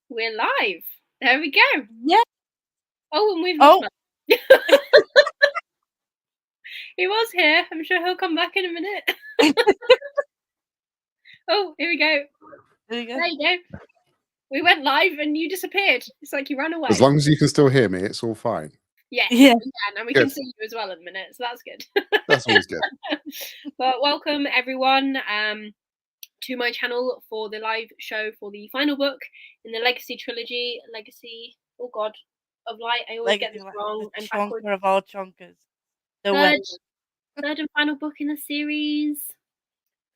We're live. There we go. Yeah. Oh, and we've lost Oh, Matt. He was here. I'm sure he'll come back in a minute. Oh, here we go. there you go. There you go. We went live and you disappeared. It's like you ran away. As long as you can still hear me, it's all fine. Yes, Yeah. we can, and we Good. can see you as well in a minute, so that's good. That's always good. But welcome everyone to my channel for the live show for the final book in the Legacy trilogy. Legacy, oh God, of Light. I always get this wrong The and backwards. chonker of all chonkers. The Third and final book in the series.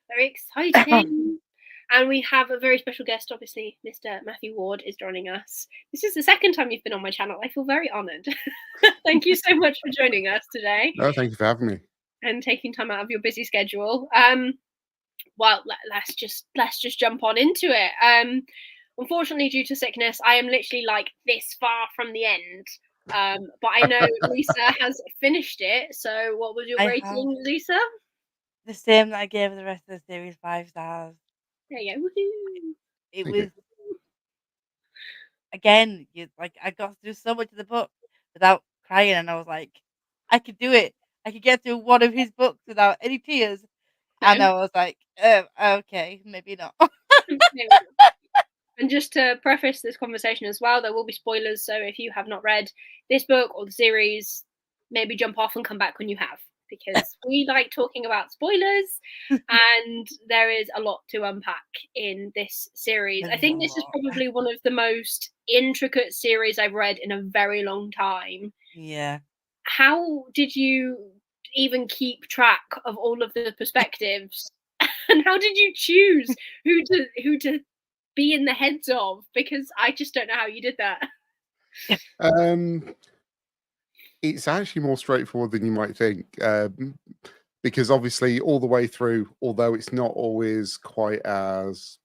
Very exciting. And we have a very special guest, obviously. Mr. Matthew Ward is joining us. This is the second time you've been on my channel. I feel very honoured. Thank you so much for joining us today. No, thank you for having me. And taking time out of your busy schedule. Well, let's just jump on into it. Unfortunately, due to sickness, I am literally like this far from the end. But I know Lisa has finished it. So what was your rating, Lisa? The same that I gave the rest of the series, 5 stars. There you go. Woohoo. It was again, I got through so much of the book without crying, and I was like, I could do it. I could get through one of his books without any tears. And I was like, okay, maybe not. And just to preface this conversation as well, there will be spoilers. So if you have not read this book or the series, maybe jump off and come back when you have, because we like talking about spoilers and there is a lot to unpack in this series. I think this is probably one of the most intricate series I've read in a very long time. Yeah. How did you even keep track of all of the perspectives? And how did you choose who to be in the heads of? Because I just don't know how you did that. It's actually more straightforward than you might think, because obviously all the way through, although it's not always quite as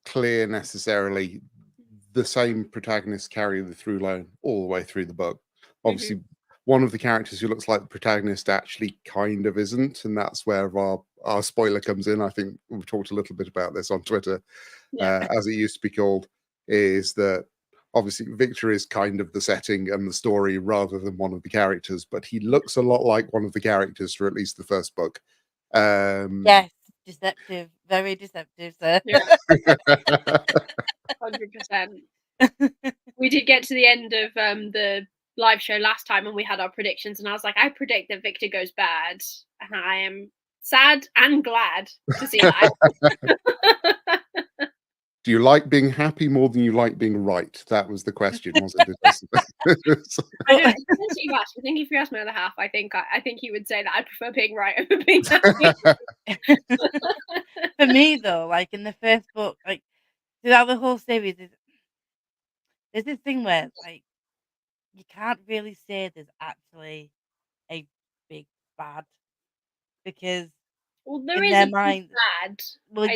clear necessarily, the same protagonists carry the through line all the way through the book. Obviously, one of the characters who looks like the protagonist actually kind of isn't, and that's where our spoiler comes in. I think we've talked a little bit about this on Twitter, as it used to be called, is that obviously Victor is kind of the setting and the story rather than one of the characters, but he looks a lot like one of the characters for at least the first book. Yes, deceptive, very deceptive, sir. 100%. We did get to the end of the live show last time and we had our predictions, and I was like, I predict that Victor goes bad, and I am sad and glad to see that. Do you like being happy more than you like being right? That was the question, wasn't it? I think if you asked my other half, I think he would say that I prefer being right over being happy. For me, though, like in the first book, like throughout the whole series, there's this thing where like you can't really say there's actually a big bad, because there in is their a mind, bad. well,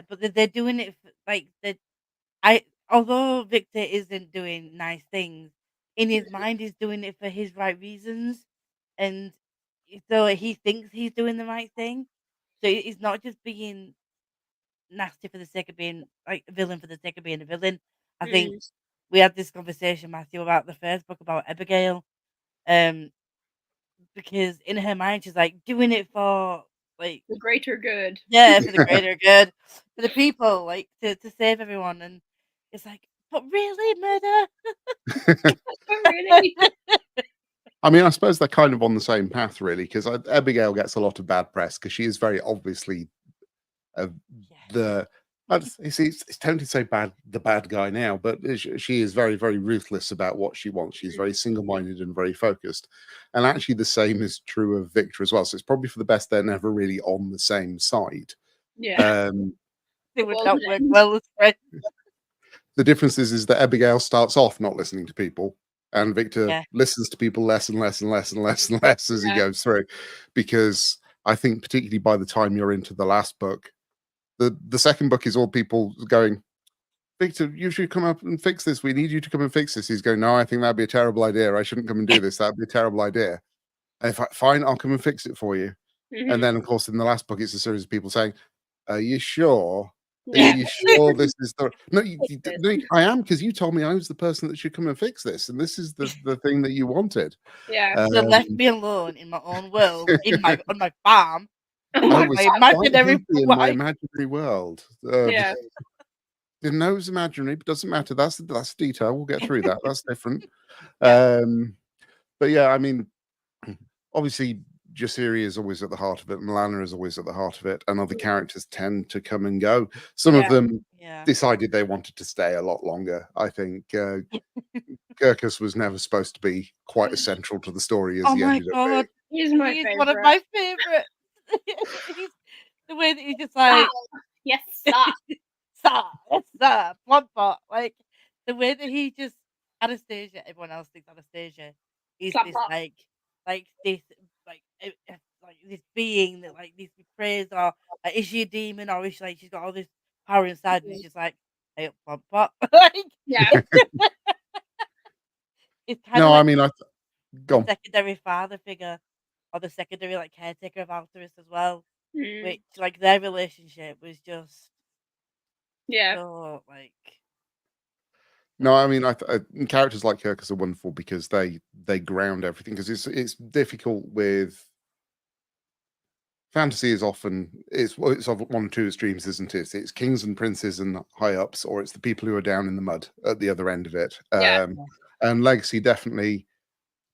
but they're doing it for, like although Victor isn't doing nice things, in his mind he's doing it for his right reasons, and so he thinks he's doing the right thing. So he's not just being nasty for the sake of being like a villain for the sake of being a villain. I think we had this conversation, Matthew, about the first book about Abigail, because in her mind she's like doing it for like the greater good. Yeah, for the greater good, for the people, like to save everyone, and it's like, but really, murder? Really? I mean, I suppose they're kind of on the same path, really, because Abigail gets a lot of bad press because she is very obviously it's tempting to say the bad guy now, but she is very, very ruthless about what she wants. She's very single-minded and very focused, and actually the same is true of Victor as well. So it's probably for the best they're never really on the same side. Yeah, they would not work well as friends. The difference is that Abigail starts off not listening to people, and Victor listens to people less and less and less and less and less as he goes through, because I think particularly by the time you're into the last book, the second book is all people going, Victor, you should come up and fix this. We need you to come and fix this. He's going, no, I think that'd be a terrible idea. I shouldn't come and do this. That'd be a terrible idea. Fine, I'll come and fix it for you. And then, of course, in the last book, it's a series of people saying, are you sure? Are Yeah. you sure this is the no? Fix this. No, I am, because you told me I was the person that should come and fix this, and this is the thing that you wanted. Yeah. You left Um, me alone in my own world, on my farm, Oh I my was my quite imaginary happy in my wife. imaginary world. Yeah. Didn't know it was imaginary, but doesn't matter. That's a detail. We'll get through that. That's different. Yeah. But yeah, I mean, obviously, Jasiri is always at the heart of it. Milana is always at the heart of it, and other characters tend to come and go. Some of Yeah. them Yeah. decided they wanted to stay a lot longer. I think Kirkus was never supposed to be quite as central to the story as Oh he my ended up being. god. He's my He is one of favorite. my favorites. He's the way that he's just like, Yes, sir. sir, yes, sir, plump pot. Like the way that he just Anastasia, everyone else thinks Anastasia is Plump this pot. like this like this being that like needs to be praised, or like, is she a demon, or is she like she's got all this power inside and it's just like, hey, plump pot. Like Yeah. it's kind of No, I like mean, the gone. secondary father figure or the secondary like caretaker of Arcturus as well, Mm. which like their relationship was just Yeah. so like No, I mean, characters like Kirkus are wonderful because they ground everything, because it's difficult with fantasy. Is often it's of one or two extremes, isn't it? It's kings and princes and high ups, or it's the people who are down in the mud at the other end of it. Yeah. And Legacy definitely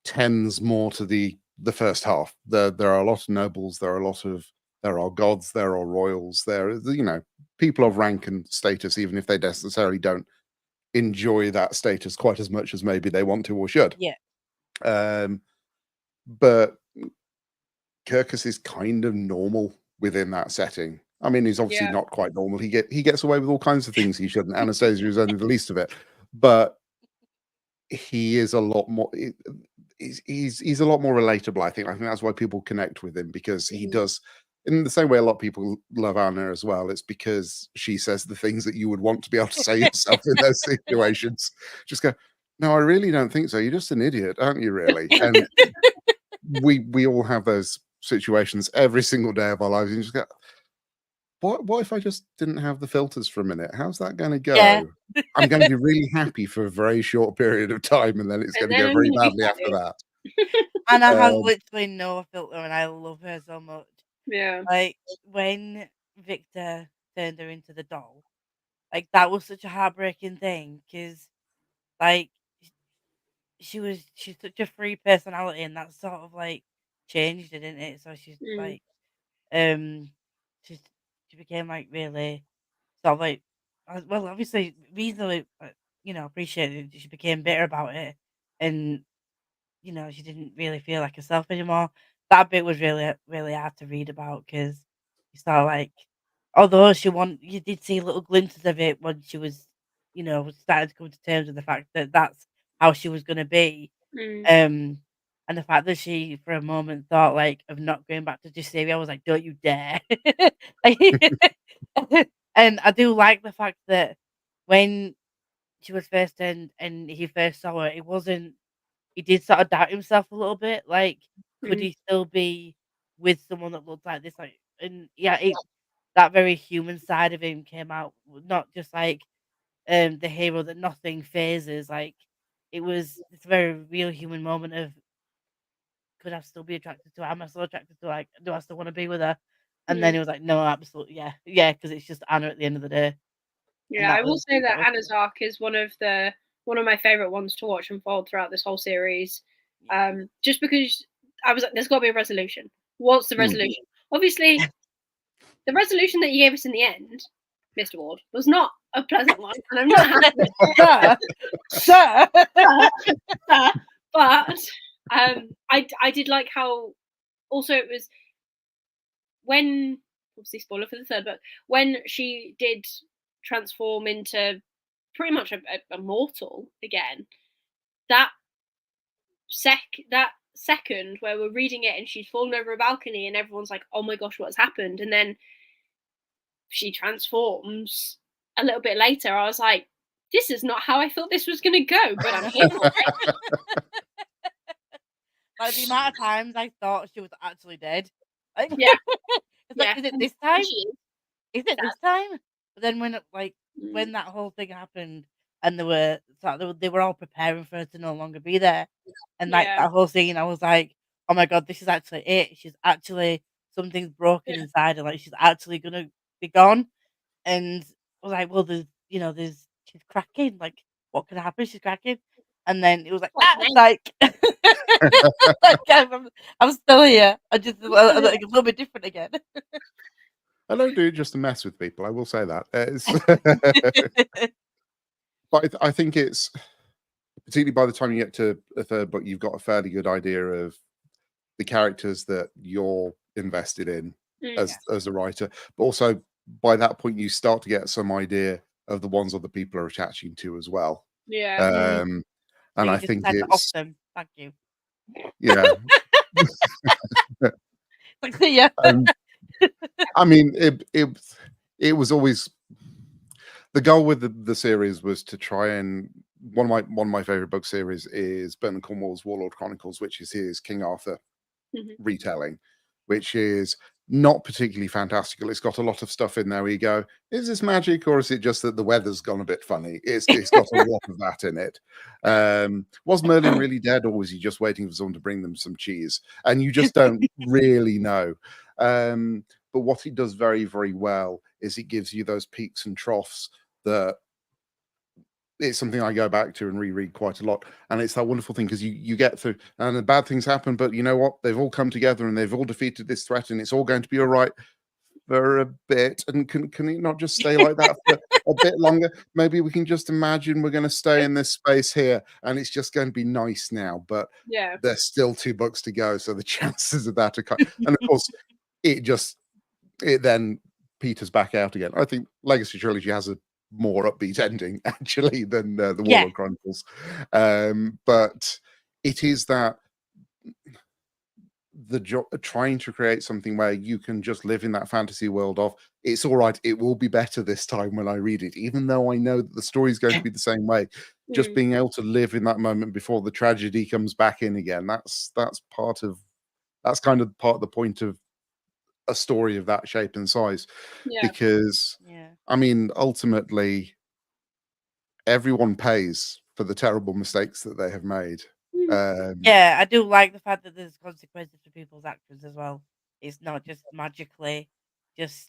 tends more to the first half. There are a lot of nobles. There are gods. There are royals. There are, people of rank and status, even if they necessarily don't enjoy that status quite as much as maybe they want to or should. yeah. But Kirkus is kind of normal within that setting. I mean, he's obviously Yeah. not quite normal. He gets away with all kinds of things he shouldn't. Anastasia is only the least of it, but he is a lot more. He's a lot more relatable. I think that's why people connect with him, because he does. In the same way, a lot of people love Anna as well. It's because she says the things that you would want to be able to say yourself in those situations. Just go, no, I really don't think so. You're just an idiot, aren't you? Really? And we all have those situations every single day of our lives. And you just go, what if I just didn't have the filters for a minute? How's that going to go? Yeah. I'm going to be really happy for a very short period of time, and then it's And going to then go I'm very gonna be badly after funny. that. Anna has Um, literally no filter and I love her so much. Yeah. Like when Victor turned her into the doll, like that was such a heartbreaking thing because like she's such a free personality and that sort of like changed it, didn't it? So she's Mm. like um she's she became like really sort of like well obviously reasonably appreciated she became bitter about it and she didn't really feel like herself anymore. That bit was really, really hard to read about because you saw like, although you did see little glimpses of it when she was, starting to come to terms with the fact that that's how she was going to be. Mm. And the fact that she, for a moment, thought like of not going back to Jasiri, I was like, don't you dare. And I do like the fact that when she was first in and he first saw her, he did sort of doubt himself a little bit, like, could Mm. he still be with someone that looked like this? Like, and yeah, that very human side of him came out, not just like the hero that nothing phases. Like, it was this very real human moment of could I still be attracted to her? Am I still attracted to her? Like, do I still want to be with her? And then Mm. he was like, no, absolutely, yeah, yeah, because it's just Anna at the end of the day, and Yeah, I will say that that was Anna's arc is one of my favorite ones to watch unfold throughout this whole series. yeah. Just because I was like, there's got to be a resolution. What's the Mm. resolution? Obviously, the resolution that you gave us in the end, Mr. Ward, was not a pleasant one, and I'm not happy with it. Sir. But I did like how also it was when, obviously spoiler for the third book, when she did transform into pretty much a mortal again, that that second where we're reading it and she's fallen over a balcony and everyone's like, oh my gosh, what's happened? And then she transforms a little bit later, I was like, this is not how I thought this was going to go, but I'm here for it. Like the amount of times I thought she was actually dead. Like, Yeah. it's Yeah. like, is it this time? She is. Is it this time? But then when when that whole thing happened and they were all preparing for her to no longer be there, and Yeah. that whole scene, I was like, oh my god, this is actually it. She's actually something's broken Yeah. inside her. Like she's actually gonna be gone. And I was like, well, there's she's cracking. Like, what could happen? She's cracking. And then it was like, Like me. like, like I'm still here. I just like, a little bit different again. I don't do it just to mess with people. I will say that. But I think it's particularly by the time you get to the third book, you've got a fairly good idea of the characters that you're invested in Mm. as a writer. But also by that point, you start to get some idea of the ones other people are attaching to as well. Yeah. And So I you just think decide to off it's them. Thank you. yeah. Like, see ya. I mean, it was always the goal with the series was to try and one of my favorite book series is Bernard Cornwell's Warlord Chronicles, which is his King Arthur Mhm. retelling, which is not particularly fantastical. It's got a lot of stuff in there where you go, is this magic or is it just that the weather's gone a bit funny? It's got a lot of that in it. Was Merlin really dead or was he just waiting for someone to bring them some cheese? And you just don't really know. But what it does very, very well is it gives you those peaks and troughs that it's something I go back to and reread quite a lot. And it's that wonderful thing because you get through and the bad things happen, but you know what? They've all come together and they've all defeated this threat and it's all going to be all right for a bit. And can it not just stay like that for a bit longer? Maybe we can just imagine we're going to stay in this space here and it's just going to be nice now. But Yeah. there's still 2 books to go. So the chances of that are and of course it then peters back out again. I think Legacy Trilogy has a more upbeat ending actually than the Yeah. Warlord Chronicles, but it is that trying to create something where you can just live in that fantasy world of it's all right, it will be better this time when I read it, even though I know that the story is going to be the same way. Just Mm. being able to live in that moment before the tragedy comes back in again. That's kind of part of the point of a story of that shape and size, Yeah. because Yeah. I mean, ultimately, everyone pays for the terrible mistakes that they have made. Yeah, I do like the fact that there's consequences for people's actions as well. It's not just magically, just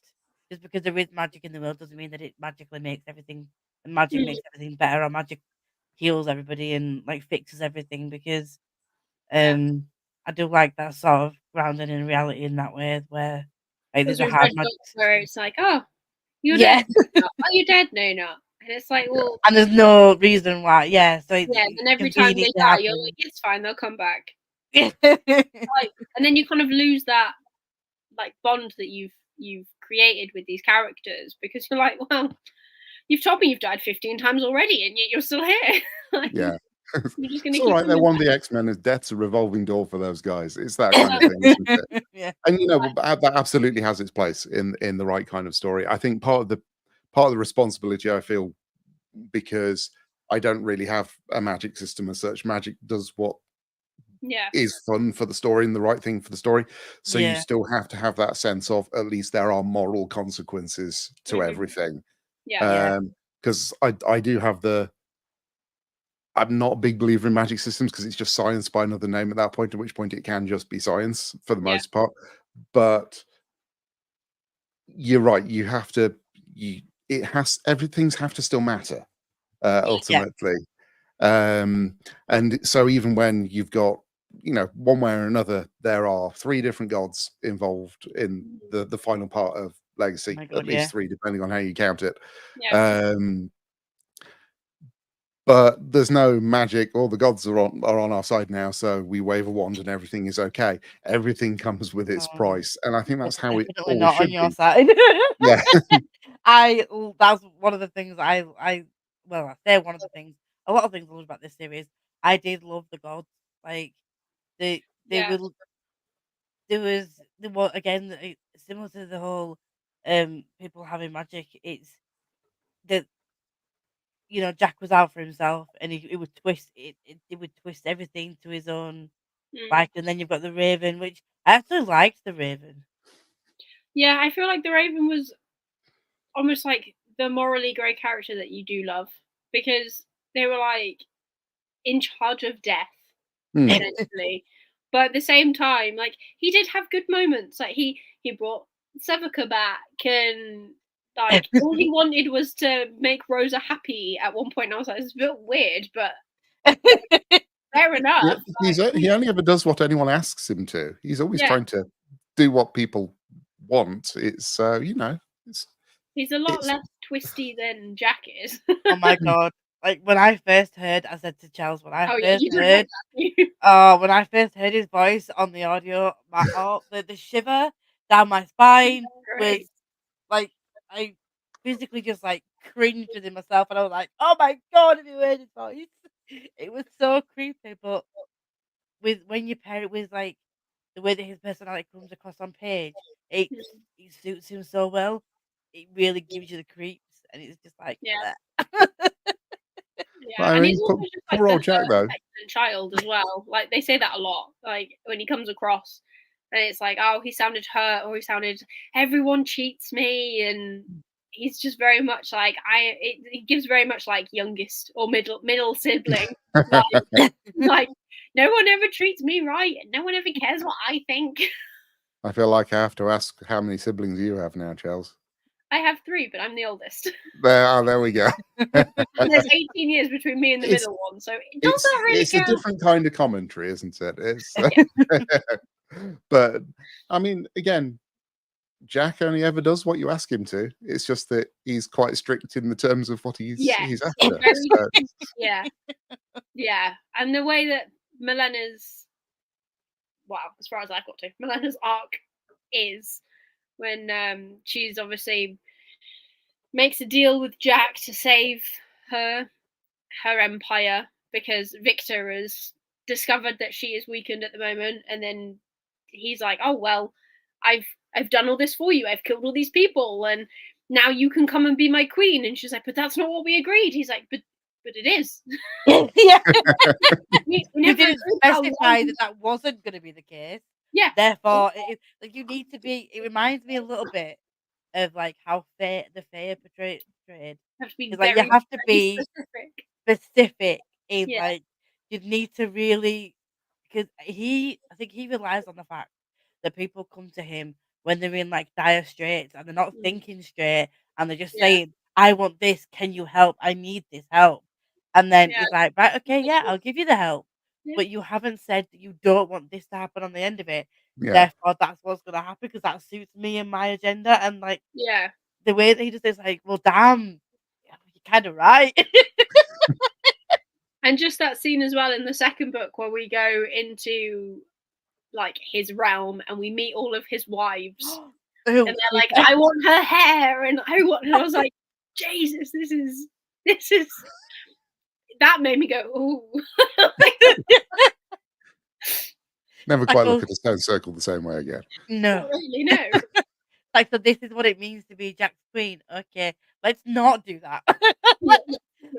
because there is magic in the world doesn't mean that it magically makes everything. Magic Mm. makes everything better, or magic heals everybody and like fixes everything. Because Yeah. I do like that sort of grounding in reality in that way, where like Because there's a we've hard read magic books where system. it's like, oh, you're Yeah, dead. No, not. Oh, you're dead. No, you're not. And it's like, Yeah, well, and there's no reason why. Yeah, so it's yeah. Then every time they convenient to die, you're happen. like, it's fine. They'll come back. Yeah. Like, and then you kind of lose that like bond that you've created with these characters because you're like, well, you've told me you've died 15 times already, and yet you're still here. Like, yeah. you're just It's gonna all keep right. They're coming one of back. the X-Men. Is death's a revolving door for those guys. It's that kind of thing, isn't it? Yeah. And you know that absolutely has its place in the right kind of story. I think part of the responsibility I feel, because I don't really have a magic system as such. Magic does what Yeah. is fun for the story and the right thing for the story. So you Yeah. still have to have that sense of at least there are moral consequences to Mhm. everything. Yeah. Yeah. Because I do have I'm not a big believer in magic systems because it's just science by another name at that point, at which point it can just be science for the Yeah. most part. But you're right, you have to you it has everything's have to still matter, Yeah. ultimately. And so even when you've got, one way or another, there are 3 different gods involved in the final part of Oh Legacy, my at god, yeah. least 3, depending on how you count it. Yeah. Um, but there's no magic. All the gods are on our side now, so we wave a wand and everything is okay. Everything comes with its Oh, price, and I think it's that's how it definitely always not on should your be. side. Yeah, That's one of the things well, I say one of the things. A lot of things I love about this series. I did love the gods. Like they Yeah. will there was again similar to the whole people having magic. It's that Jack was out for himself, and it would twist it would twist everything to his own Mm. like. And then you've got the Raven, which I actually liked the Raven. Yeah. I feel like the Raven was almost like the morally grey character that you do love, because they were like in charge of death essentially. But at the same time, like he did have good moments. Like he brought Sevica back, and like all he wanted was to make Rosa happy at one point. And I was like, it's a bit weird, but fair enough. He only ever does what anyone asks him to. He's always Yeah, trying to do what people want. It's it's he's a lot it's less twisty than Jack is. Oh my god. Like when I first heard, I said to Charles, when I Oh yeah, first you don't heard, like that. when I first heard his voice on the audio, the shiver down my spine was Great. like, I physically just like cringed within myself, and I was like, oh my god, if you heard his voice, it was so creepy. But with when you pair it with like the way that his personality comes across on page, it Mm, it suits him so well. It really gives you the creeps, and it's just like, yeah. bleh. Yeah, I and he's mean, also just like poor the old Jack though. excellent child as well. Like they say that a lot. Like when he comes across, and it's like, oh, he sounded hurt, or he sounded, everyone cheats me, and he's just very much like he gives very much like youngest or middle sibling. Like no one ever treats me right, and no one ever cares what I think. I feel like I have to ask how many siblings you have now, Charles. I have 3, but I'm the oldest. There we go. And there's 18 years between me and the It's middle one, so it doesn't really it's a count. different kind of commentary, isn't it? It's but I mean, again, Jack only ever does what you ask him to. It's just that he's quite strict in the terms of what Yes, he's he's after. very So, yeah. Yeah, and the way that Melena's, well, as far as I got to, Melena's arc is when she's obviously makes a deal with Jack to save her empire, because Victor has discovered that she is weakened at the moment, and then he's like, "Oh well, I've done all this for you. I've killed all these people, and now you can come and be my queen." And she's like, "But that's not what we agreed." He's like, "But it is." Yeah. We You never didn't agreed how specify long. that that wasn't gonna be the case. Yeah, Therefore, like, you need to be it reminds me a little bit of, like, how the Fae portrayed. have to be It's like you very, have to very be specific. specific in, Yeah. like, you need to really because I think he relies on the fact that people come to him when they're in, like, dire straits and they're not Mm, thinking straight and they're just yeah. saying, "I want this. Can you help? I need this help." And then Yeah. he's like, "Right, okay, yeah, I'll give you the help, Yeah. but you haven't said that you don't want this to happen on the end of it. yeah. Therefore, that's what's gonna happen because that suits me and my agenda." And, like, Yeah. the way that he just is like, "Well, damn, yeah, you're kinda right." And just that scene as well in the second book where we go into like his realm and we meet all of his wives, Ooh, and they're like, "I want her hair," and I was like, Jesus, this is that made me go, ooh. Never like, quite look "Oh, at a stone circle the same way again. no." Not really, no. Like, "So this is what it means to be Jack's queen. Okay, let's not do that." Yeah,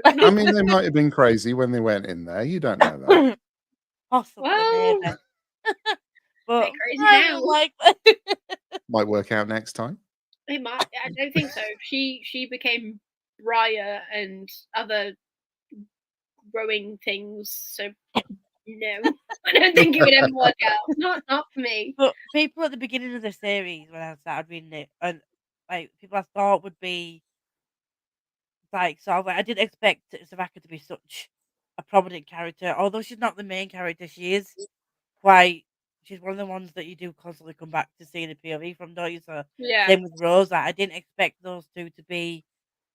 I not mean, they might have been crazy when they went in there. You don't know that. Possibly, well, maybe. they're But crazy I now. really like Might work out next time. It might. I don't think so. She became Briar and other growing things. So no, I don't think it would ever work out. Not for me. But people at the beginning of the series when I started reading it, and, like, people I thought would be, like, sort of like I didn't expect Savaka to be such a prominent character. Although she's not the main character, she is quite she's one of the ones that you do constantly come back to seeing the POV from, don't you? So, Yeah. same with Rosa. I didn't expect those 2 to be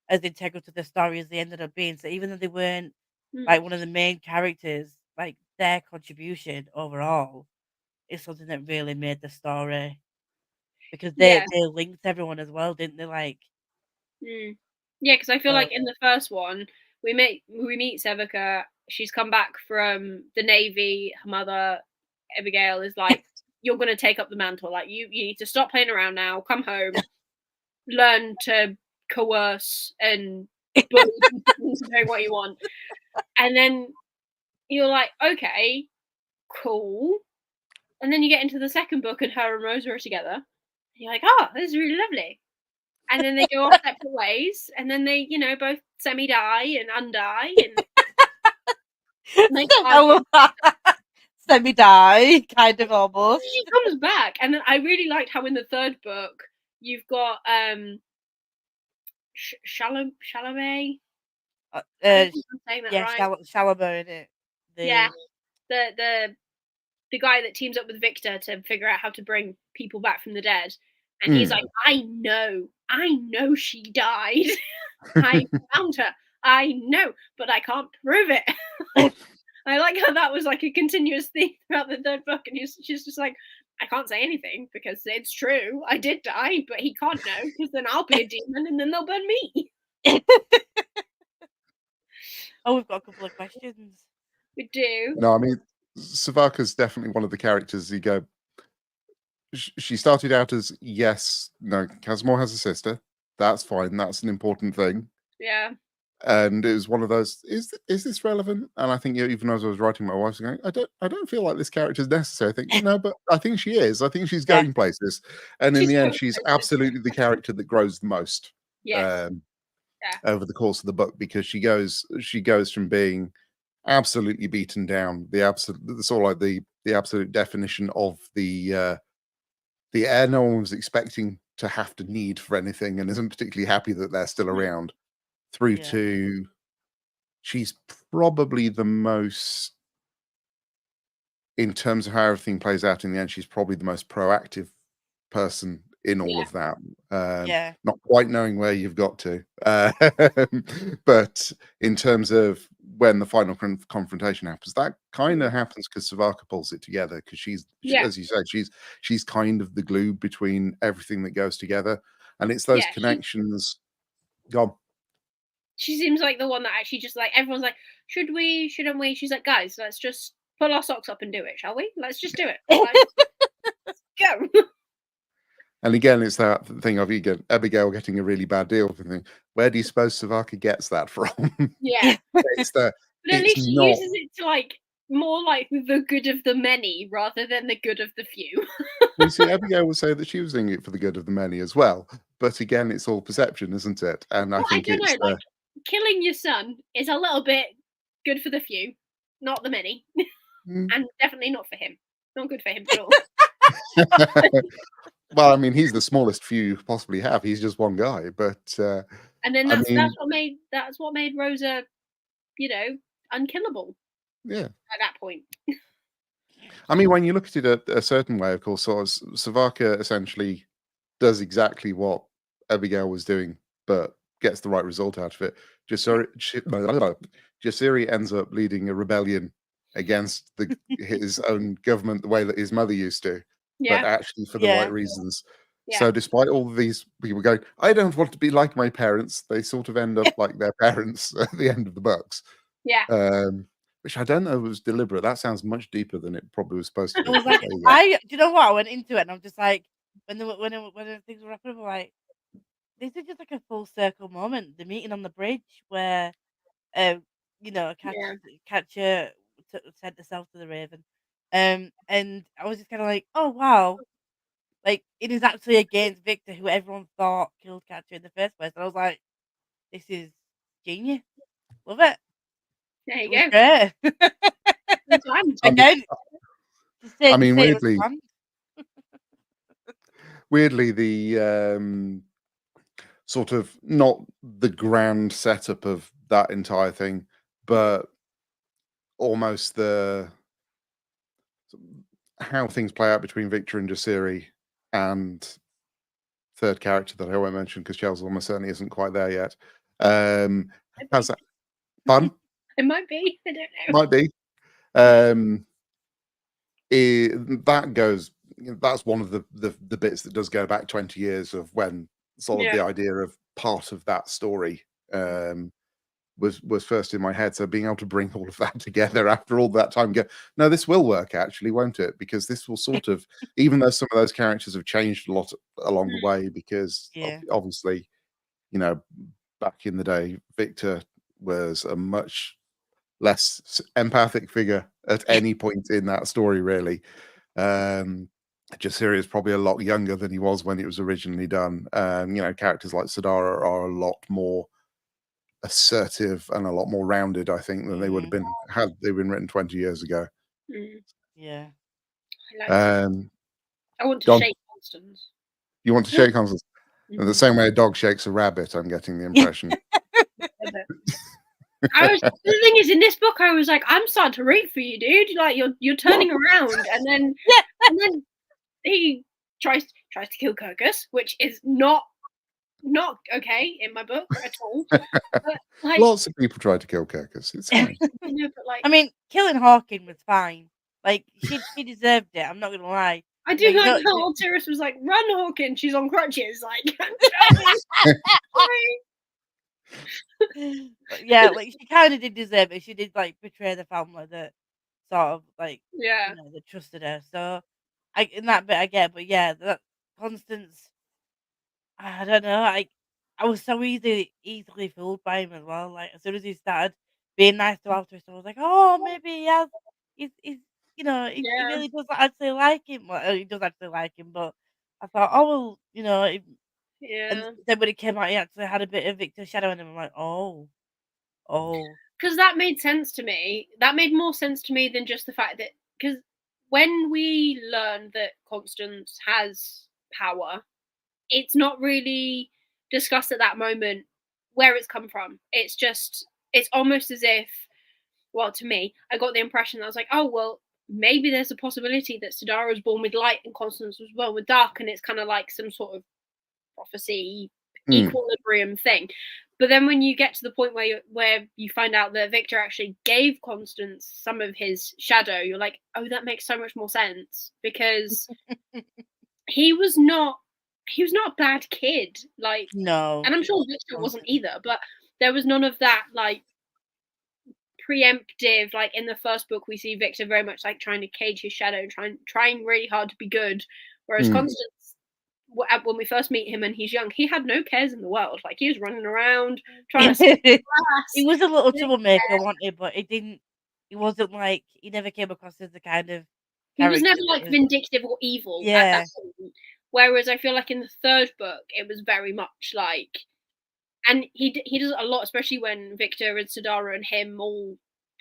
as integral to the story as they ended up being. So even though they weren't, Mm. like, one of the main characters, like, their contribution overall is something that really made the story because Yeah. they linked everyone as well, didn't they? Like, Mm. Yeah, because I feel so like in the first one, we meet Sevica. She's come back from the navy. Her mother, Abigail, is like, "You're going to take up the mantle. Like you need to stop playing around now. Come home, learn to coerce and bully people into doing what you want." And then you're like, "Okay, cool." And then you get into the second book, and her and Rosa are together. And you're like, "Oh, this is really lovely." and then they go off separate ways, and then they, both semi-die and undie, and they I love that. Semi-die, kind of almost. she comes back. And then I really liked how in the third book you've got Chalamet. I don't think I'm saying that right. Chalamet in it. Yeah, the guy that teams up with Victor to figure out how to bring people back from the dead, and he's like, I know she died. I found her. I know, but I can't prove it. I like how that was like a continuous theme throughout the third book, and she's just like, I can't say anything because it's true. I did die, but he can't know because then I'll be a demon and then they'll burn me. Oh, we've got a couple of questions. We do. No, I mean, Savaka's definitely one of the characters you go. She started out as, Casimir has a sister. That's fine. That's an important thing. Yeah. And it was one of those, is this relevant? And I think even as I was writing, my wife's going, I don't feel like this character is necessary. I think, no, but I think she is. I think she's going places. And in the end, she's absolutely the character that grows the most. Yes. Over the course of the book, because she goes from being absolutely beaten down, the absolute definition of the air no one was expecting to have to need for anything and isn't particularly happy that they're still around, through to she's probably the most, in terms of how everything plays out in the end, she's probably the most proactive person in all of that. Not quite knowing where you've got to, but in terms of when the final confrontation happens, that kind of happens because Savaka pulls it together, because she, as you said, she's kind of the glue between everything that goes together, and it's those connections. Gone. She seems like the one that actually just like, everyone's like, should we, shouldn't we? She's like, guys, let's just pull our socks up and do it, shall we? Let's just do it. Let's go. And again, it's that thing of Abigail getting a really bad deal. Where do you suppose Savaka gets that from? Yeah. It's but at least she uses it to like more like the good of the many rather than the good of the few. You see, Abigail would say that she was doing it for the good of the many as well. But again, it's all perception, isn't it? And I think it's like killing your son is a little bit good for the few, not the many, and definitely not for him. Not good for him at all. Well, I mean, he's the smallest few you possibly have. He's just one guy, but and then that's what made Rosa, unkillable. Yeah. At that point. I mean, when you look at it a certain way, of course, Savaka essentially does exactly what Abigail was doing, but gets the right result out of it. Jasiri ends up leading a rebellion against his own government the way that his mother used to. But actually for the right reasons. So despite all of these people going, I don't want to be like my parents, they sort of end up like their parents at the end of the books. Yeah. Which I don't know was deliberate. That sounds much deeper than it probably was supposed to be. I was like, do you know what? I went into it and I'm just like, when the things were wrapping up, I'm like, this is just like a full circle moment. The meeting on the bridge where, Catcher sent herself to the Raven. And I was just kind of like, oh, wow. Like, it is actually against Victor, who everyone thought killed Catcher in the first place. And I was like, this is genius. Love it. There you go. Again, I mean, weirdly, the sort of not the grand setup of that entire thing, but almost how things play out between Victor and Jasiri, and third character that I won't mention because Chelsea almost certainly isn't quite there yet. How's that fun? It might be. I don't know. Might be. That's one of the bits that does go back 20 years of when sort of the idea of part of that story was first in my head. So being able to bring all of that together after all that time, no, this will work actually, won't it? Because this will sort of, even though some of those characters have changed a lot along the way, because obviously, back in the day, Victor was a much less empathic figure at any point in that story, really. Jasiri is probably a lot younger than he was when it was originally done. Characters like Sadara are a lot more assertive and a lot more rounded, I think, than they would have been had they been written 20 years ago. Yeah. I want to Dog. shake Constance. You want to shake Constance? In the same way a dog shakes a rabbit, I'm getting the impression. The thing is, in this book, I was like, I'm starting to root for you, dude. Like you're turning around, and then he tries to kill Kirkus, which is not okay in my book at all. But, lots of people tried to kill Kirkus. It's fine. I mean, killing Hawking was fine. Like she deserved it. I'm not gonna lie. I do like how old Sirius was like, "Run, Hawking! She's on crutches." Like, yeah, like she kind of did deserve it. She did like betray the family that sort of like that trusted her. So in that bit I get, but yeah, that Constance. I don't know. I was so easily fooled by him as well. Like as soon as he started being nice to Altruist, I was like, oh, maybe he has. He's he really does actually like him. Well, he does actually like him, but I thought, oh well, And then when it came out, he actually had a bit of Victor Shadow in him. I'm like, oh. Because that made sense to me. That made more sense to me than just the fact that because when we learn that Constance has power, it's not really discussed at that moment where it's come from. It's almost as if, well, to me, I got the impression that I was like, oh, well, maybe there's a possibility that Sadara was born with light and Constance was born with dark, and it's kind of like some sort of prophecy equilibrium thing. But then when you get to the point where you find out that Victor actually gave Constance some of his shadow, you're like, oh, that makes so much more sense, because he was not a bad kid. Like, no. And I'm sure Victor wasn't either, but there was none of that like preemptive. Like in the first book, we see Victor very much like trying to cage his shadow, trying really hard to be good, whereas Constance, when we first meet him and he's young, he had no cares in the world. Like he was running around trying to he was a little troublemaker, wasn't he? But he wasn't like, he never came across as the kind of he was never like vindictive or evil at that point. Whereas I feel like in the third book it was very much like, and he does it a lot, especially when Victor and Sadara and him all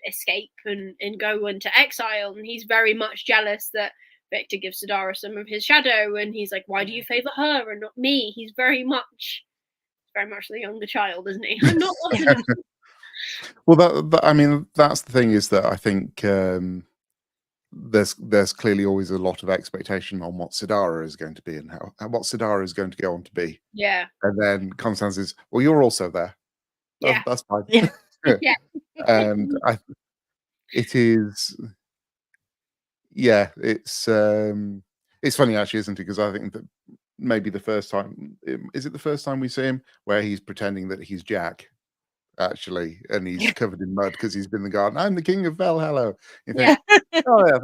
escape and go into exile, and he's very much jealous that Victor gives Sadara some of his shadow, and he's like, why do you favor her and not me? He's very much the younger child, isn't he? I'm not Well, I mean, that's the thing, is that I think there's clearly always a lot of expectation on what Sadara is going to be and how what Sadara is going to go on to be. Yeah. And then Constance is, well, you're also there. That's fine. Yeah. And it is, it's funny actually, isn't it? Because I think that maybe the first time, is it the first time we see him where he's pretending that he's Jack, actually, and he's covered in mud because he's been the garden. I'm the king of Valhalla. You think, oh yeah,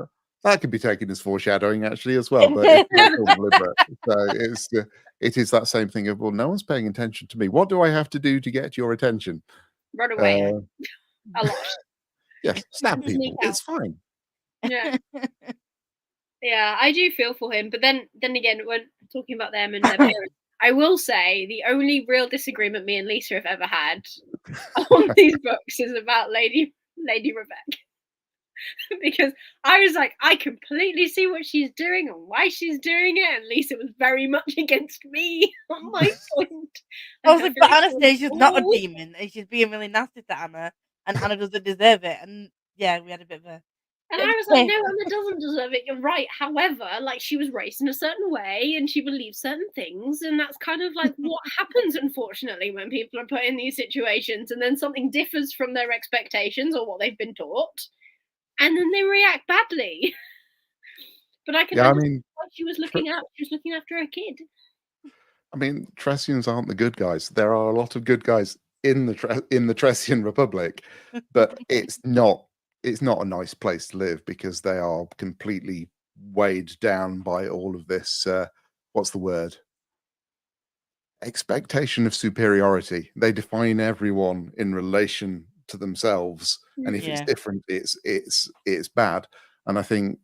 that could be taken as foreshadowing actually as well, but it's not deliberate. So it is that same thing of, well, no one's paying attention to me. What do I have to do to get your attention? Run away. A lot. Yes, stab people. It's fine. Yeah. Yeah, I do feel for him, but then again, when talking about them and their parents, I will say the only real disagreement me and Lisa have ever had on these books is about Lady Rebecca. Because I was like, I completely see what she's doing and why she's doing it, and Lisa was very much against me on my point. I was like, but Anastasia's not a demon, and she's being really nasty to Anna, and Anna doesn't deserve it. And yeah, we had a bit of a. And I was like, no, Anna doesn't deserve it. You're right. However, like, she was raised in a certain way and she believes certain things. And that's kind of like what happens, unfortunately, when people are put in these situations and then something differs from their expectations or what they've been taught. And then they react badly. But I can understand what she was looking at. She was looking after her kid. I mean, Tressians aren't the good guys. There are a lot of good guys in the Tressian Republic, but it's not a nice place to live because they are completely weighed down by all of this. What's the word? Expectation of superiority. They define everyone in relation to themselves, and if it's different, it's bad. And I think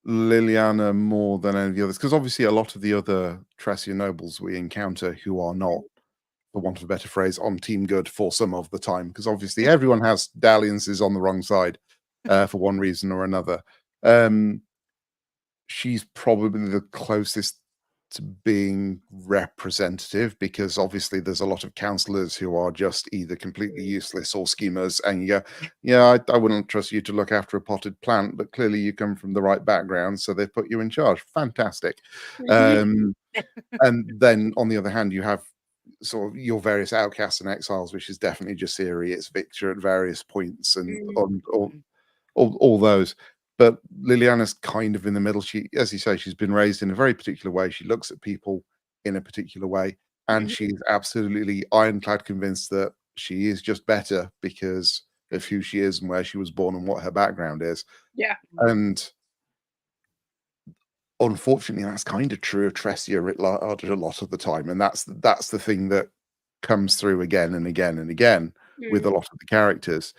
Liliana more than any of the others, because obviously a lot of the other Tressian nobles we encounter who are not, for want of a better phrase, on team good for some of the time, because obviously everyone has dalliances on the wrong side for one reason or another. She's probably the closest to being representative, because obviously there's a lot of counselors who are just either completely useless or schemers, and you go, yeah, I wouldn't trust you to look after a potted plant, but clearly you come from the right background, so they put you in charge. Fantastic. And then on the other hand, you have sort of your various outcasts and exiles, which is definitely Jasiri, it's Victor at various points, and all those. But Liliana's kind of in the middle. She, as you say, she's been raised in a very particular way. She looks at people in a particular way, and she's absolutely ironclad convinced that she is just better because of who she is and where she was born and what her background is. Yeah. And unfortunately, that's kind of true of Tressia writ large a lot of the time, and that's the thing that comes through again and again and again with a lot of the characters.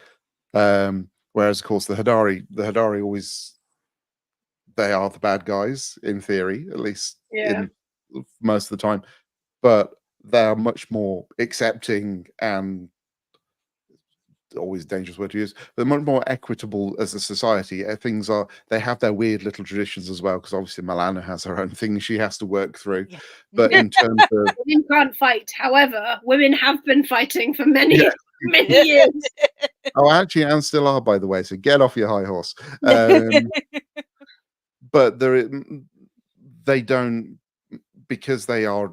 Whereas, of course, the Hadari always, they are the bad guys in theory, at least in most of the time, but they are much more accepting and always a dangerous word to use. They're much more equitable as a society. Things are, they have their weird little traditions as well, because obviously Milana has her own things she has to work through. Yeah. But in terms of women can't fight. However, women have been fighting for many years. Oh, actually, and still are, by the way. So get off your high horse. But they don't, because they're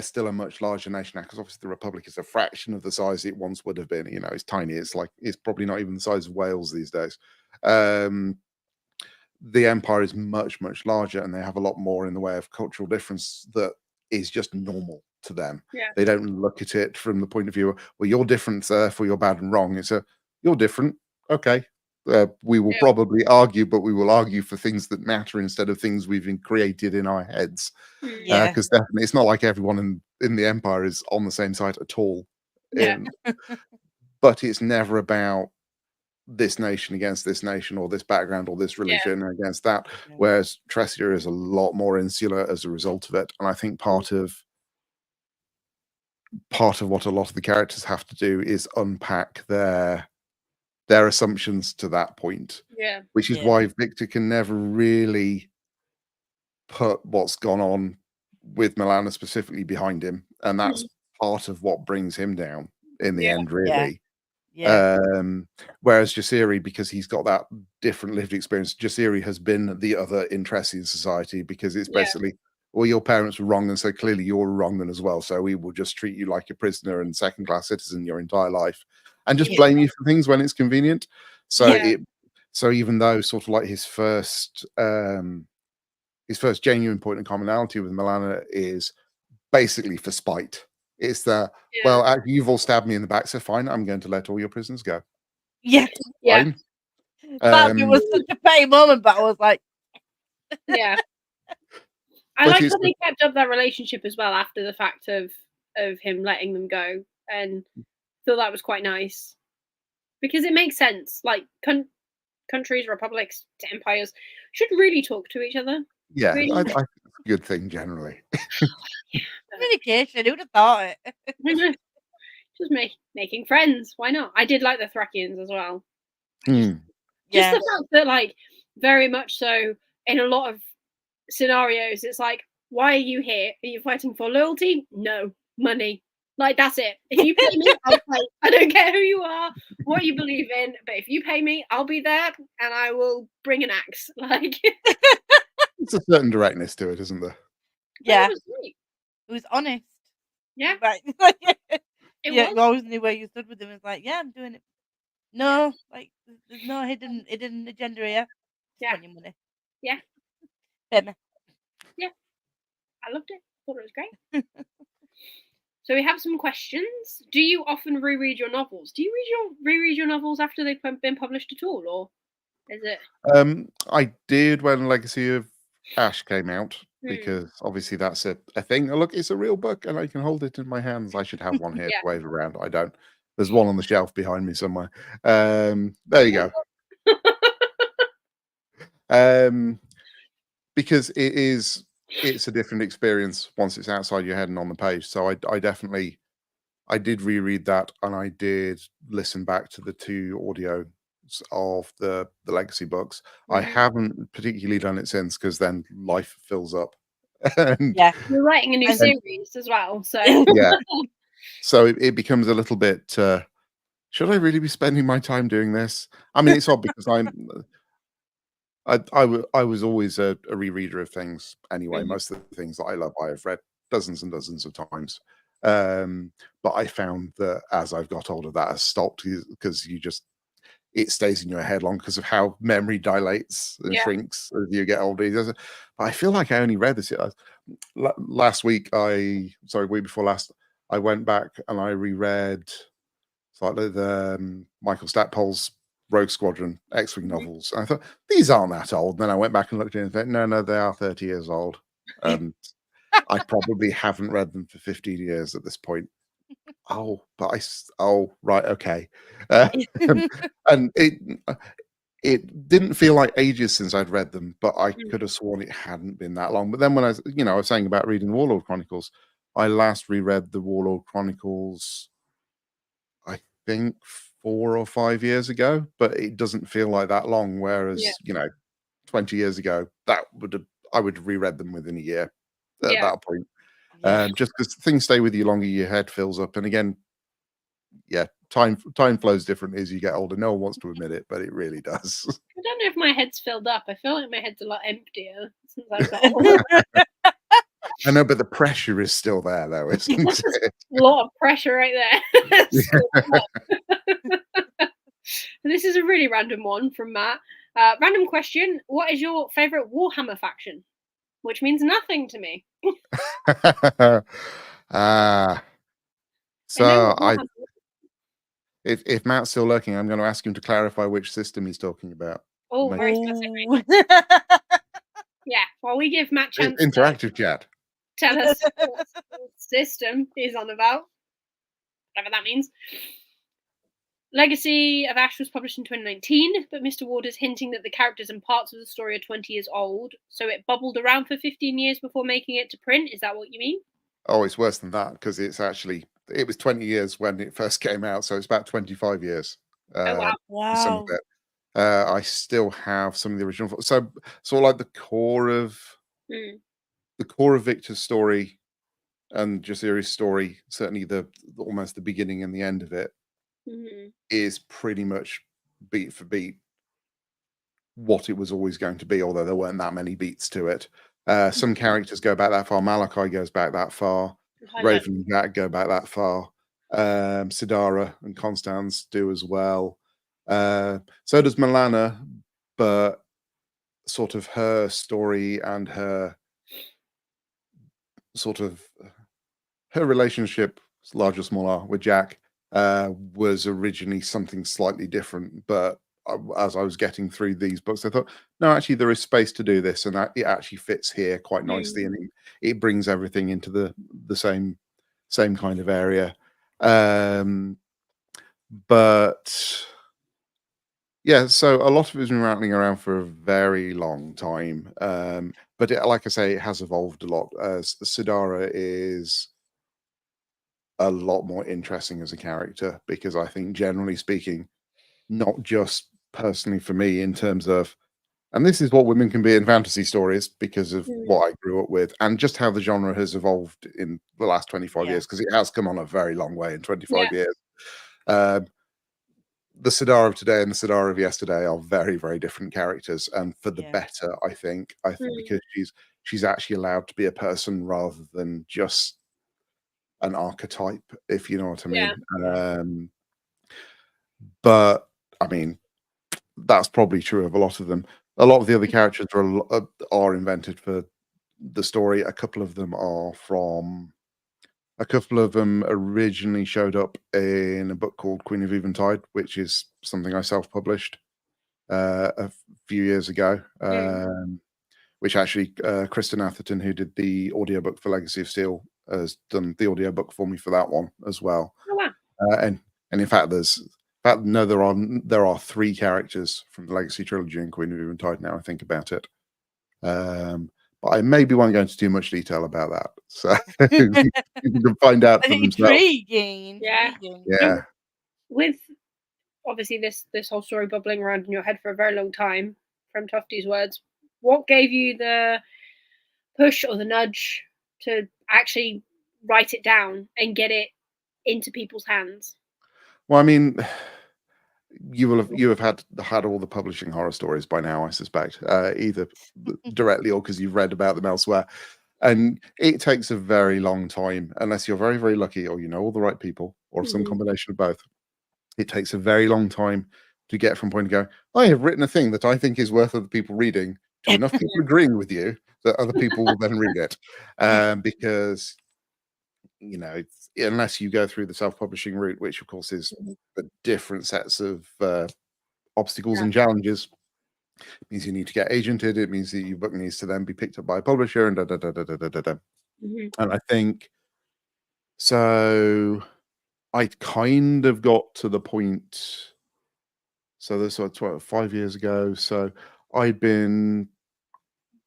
still a much larger nation now, because obviously the Republic is a fraction of the size it once would have been. You know, it's tiny. It's probably not even the size of Wales these days. The Empire is much, much larger, and they have a lot more in the way of cultural difference that is just normal to them. They don't look at it from the point of view of, well, you're different, therefore you're bad and wrong. It's you're different. Okay. We will probably argue, but we will argue for things that matter instead of things we've created in our heads. Because definitely it's not like everyone in the Empire is on the same side at all. But it's never about this nation against this nation, or this background or this religion against that. Whereas Tressia is a lot more insular as a result of it. And I think part of what a lot of the characters have to do is unpack their assumptions to that point. Which is why Victor can never really put what's gone on with Milana specifically behind him. And that's part of what brings him down in the end, really. Whereas Jasiri, because he's got that different lived experience, Jasiri has been the other in Tressian society, because it's basically, well, your parents were wrong, and so clearly you're wrong then as well. So we will just treat you like a prisoner and second-class citizen your entire life, and just blame you for things when it's convenient. So so even though sort of like his first genuine point of commonality with Milana is basically for spite. It's that, well, you've all stabbed me in the back, so fine, I'm going to let all your prisoners go. Fine. That was such a petty moment, but I was like, I like how they kept up that relationship as well after the fact of him letting them go, and thought that was quite nice, because it makes sense. Like countries, republics, empires should really talk to each other. Yeah, really. I think it's a good thing generally. Communication, who'd have thought it? Just making friends. Why not? I did like the Thracians as well. Just the fact that, like, very much so in a lot of scenarios, it's like, why are you here? Are you fighting for loyalty? No. Money. Like, that's it. If you pay me, I'll fight. I don't care who you are, what you believe in, but if you pay me, I'll be there, and I will bring an axe. Like, it's a certain directness to it, isn't there? It was honest. Right. You always knew where you stood with him. It's like, I'm doing it. No, like, there's no hidden agenda here. Just want your money. I loved it. Thought it was great. So we have some questions. Do you often reread your novels? Do you reread your novels after they've been published at all, or is it? I did when Legacy of Ash came out, because obviously that's a thing. Oh, look, it's a real book, and I can hold it in my hands. I should have one here to wave around. I don't. There's one on the shelf behind me somewhere. There you go. because it's a different experience once it's outside your head and on the page. So I did reread that, and I did listen back to the 2 audios of the legacy books. I Mhm. haven't particularly done it since, because then life fills up. And Yeah. You're writing a new And- series as well, so yeah, so it becomes a little bit, should I really be spending my time doing this? I mean, it's odd because I was always a rereader of things anyway. Mhm. Most of the things that I love, I have read dozens and dozens of times. But I found that as I've got older, that has stopped, because it stays in your head long because of how memory dilates and Yeah. shrinks as you get older. But I feel like I only read this last week. Week before last, I went back and I reread slightly the Michael Stackpole's Rogue Squadron X-Wing Mhm. novels. And I thought, these aren't that old. And then I went back and looked at it and thought, no, they are 30 years old. And I probably haven't read them for 15 years at this point. Oh, but oh, right, okay. And it didn't feel like ages since I'd read them, but I Mm. could have sworn it hadn't been that long. But then when I was saying about reading Warlord Chronicles, I last reread the Warlord Chronicles, I think 4 or 5 years ago, but it doesn't feel like that long. Yeah. Whereas, 20 years ago, I would have reread them within a year at Yeah. that point. Yeah. Just because things stay with you longer, your head fills up. And again, yeah, time flows different as you get older. No one wants to admit it, but it really does. I don't know if my head's filled up. I feel like my head's a lot emptier since I've got older. I know, but the pressure is still there, though, isn't it? A lot of pressure right there. This is a really random one from Matt. Random question: what is your favorite Warhammer faction? Which means nothing to me. Ah, I know so what Warhammer. if Matt's still lurking, I'm going to ask him to clarify which system he's talking about. Oh, Make very specific. Ooh. Yeah. Well, we give Matt chance to interactive chat. tell us what system he's on about, whatever that means. Legacy of Ash was published in 2019, but Mr. Ward is hinting that the characters and parts of the story are 20 years old, so it bubbled around for 15 years before making it to print. Is that what you mean? Oh, it's worse than that, because it was 20 years when it first came out, so it's about 25 years. Oh, wow. Some of Wow. it. I still have some of the original. So like the core of Mm. Victor's story and Jasiri's story, certainly almost the beginning and the end of it, Mhm. is pretty much beat for beat what it was always going to be, although there weren't that many beats to it. Some characters go back that far. Malachi goes back that far. I love Raven and Jack go back that far. Sidara and Constance do as well. So does Milana, but sort of her story and her sort of her relationship, large or small r, with Jack was originally something slightly different. But as I was getting through these books, I thought, no, actually, there is space to do this, and it actually fits here quite nicely, and it brings everything into the same kind of area. But yeah, so a lot of it has been rattling around for a very long time. But like I say, it has evolved a lot. Sidara is a lot more interesting as a character, because I think, generally speaking, not just personally for me, in terms of, and this is what women can be in fantasy stories because of what I grew up with, and just how the genre has evolved in the last 25 Yeah. years, because it has come on a very long way in 25 Yeah. years. The Sidara of today and the Sidara of yesterday are very, very different characters, and for the Yeah. better, I think. Because she's actually allowed to be a person rather than just an archetype, if you know what I mean. Yeah. But I mean, that's probably true of a lot of them. A lot of the other characters are invented for the story. A couple of them originally showed up in a book called Queen of Eventide, which is something I self-published a few years ago. Which actually, Kristen Atherton, who did the audiobook for Legacy of Steel, has done the audiobook for me for that one as well. Oh, wow. And in fact, there are 3 characters from the Legacy trilogy in Queen of Eventide now I think about it. But I maybe won't go into too much detail about that. So you can find out for themselves. Yeah. Intriguing. Yeah. With obviously this whole story bubbling around in your head for a very long time, from Tufty's words, what gave you the push or the nudge to actually write it down and get it into people's hands? Well, I mean, you have had all the publishing horror stories by now, I suspect, either directly or because you've read about them elsewhere. And it takes a very long time, unless you're very, very lucky or you know all the right people or some Mhm. combination of both. It takes a very long time to get from point to go, I have written a thing that I think is worth other people reading, to enough people agreeing with you that other people will then read it. Because, unless you go through the self-publishing route, which of course is Mhm. a different sets of obstacles Yeah. and challenges, means you need to get agented. It means that your book needs to then be picked up by a publisher and da da da da da da da. Da. Mhm. And I think so. I kind of got to the point. So this was 5 years ago. So I'd been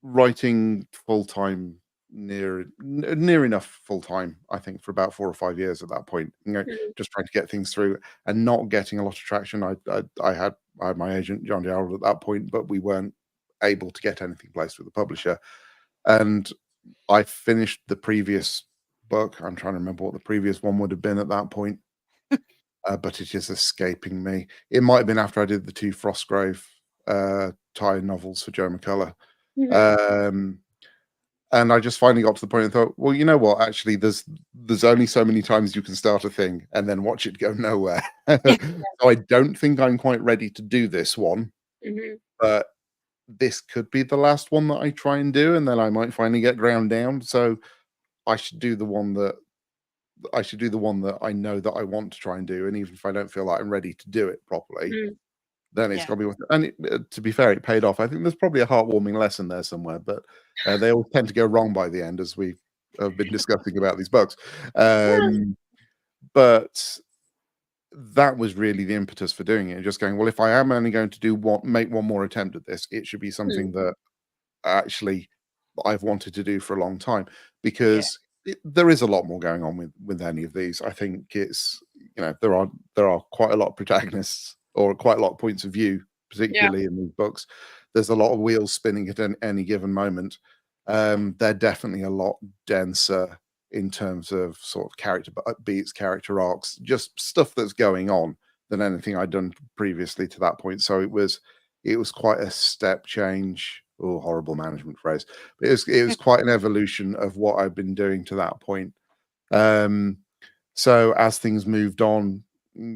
writing full time, near enough full time, I think, for about 4 or 5 years at that point. Mhm. Just trying to get things through and not getting a lot of traction. I had my agent John Darrell at that point, but we weren't able to get anything placed with the publisher. And I finished the previous book. I'm trying to remember what the previous one would have been at that point. But it is escaping me. It might have been after I did the 2 Frostgrave tie novels for Joe McCullough. Mhm. Um, and I just finally got to the point and thought, well, you know what? Actually, there's only so many times you can start a thing and then watch it go nowhere. So I don't think I'm quite ready to do this one, Mhm. but this could be the last one that I try and do, and then I might finally get ground down. So I should do the one that I know that I want to try and do, and even if I don't feel like I'm ready to do it properly, Mhm. then it's Yeah. got to be worth it. And to be fair, it paid off. I think there's probably a heartwarming lesson there somewhere, but they all tend to go wrong by the end, as we have been discussing about these books. But that was really the impetus for doing it. Just going, well, if I am only going to make one more attempt at this, it should be Mhm. something that actually I've wanted to do for a long time, Yeah. because there is a lot more going on with any of these. I think it's there are quite a lot of protagonists or quite a lot of points of view, Yeah. particularly in these books. There's a lot of wheels spinning at any given moment. They're definitely a lot denser in terms of sort of character beats, character arcs, just stuff that's going on than anything I'd done previously to that point. So it was quite a step change. Oh, horrible management phrase. But it was quite an evolution of what I've been doing to that point. Um, so as things moved on,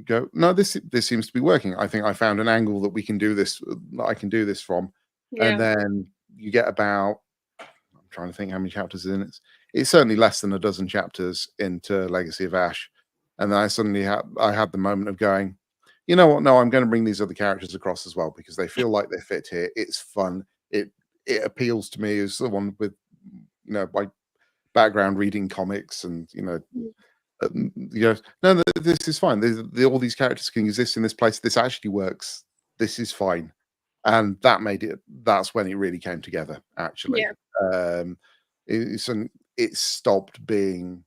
go, no, this seems to be working. I think I found an angle that we can do this. That I can do this from, and Yeah. then you get about. I'm trying to think how many chapters is in it. It's certainly less than a dozen chapters into Legacy of Ash, and then I suddenly had the moment of going, you know what? No, I'm going to bring these other characters across as well because they feel like they fit here. It's fun. It appeals to me as someone with my background reading comics and Mhm. no, this is fine. All these characters can exist in this place. This actually works. This is fine, and that's when it really came together. Actually, Yeah. um, it stopped being.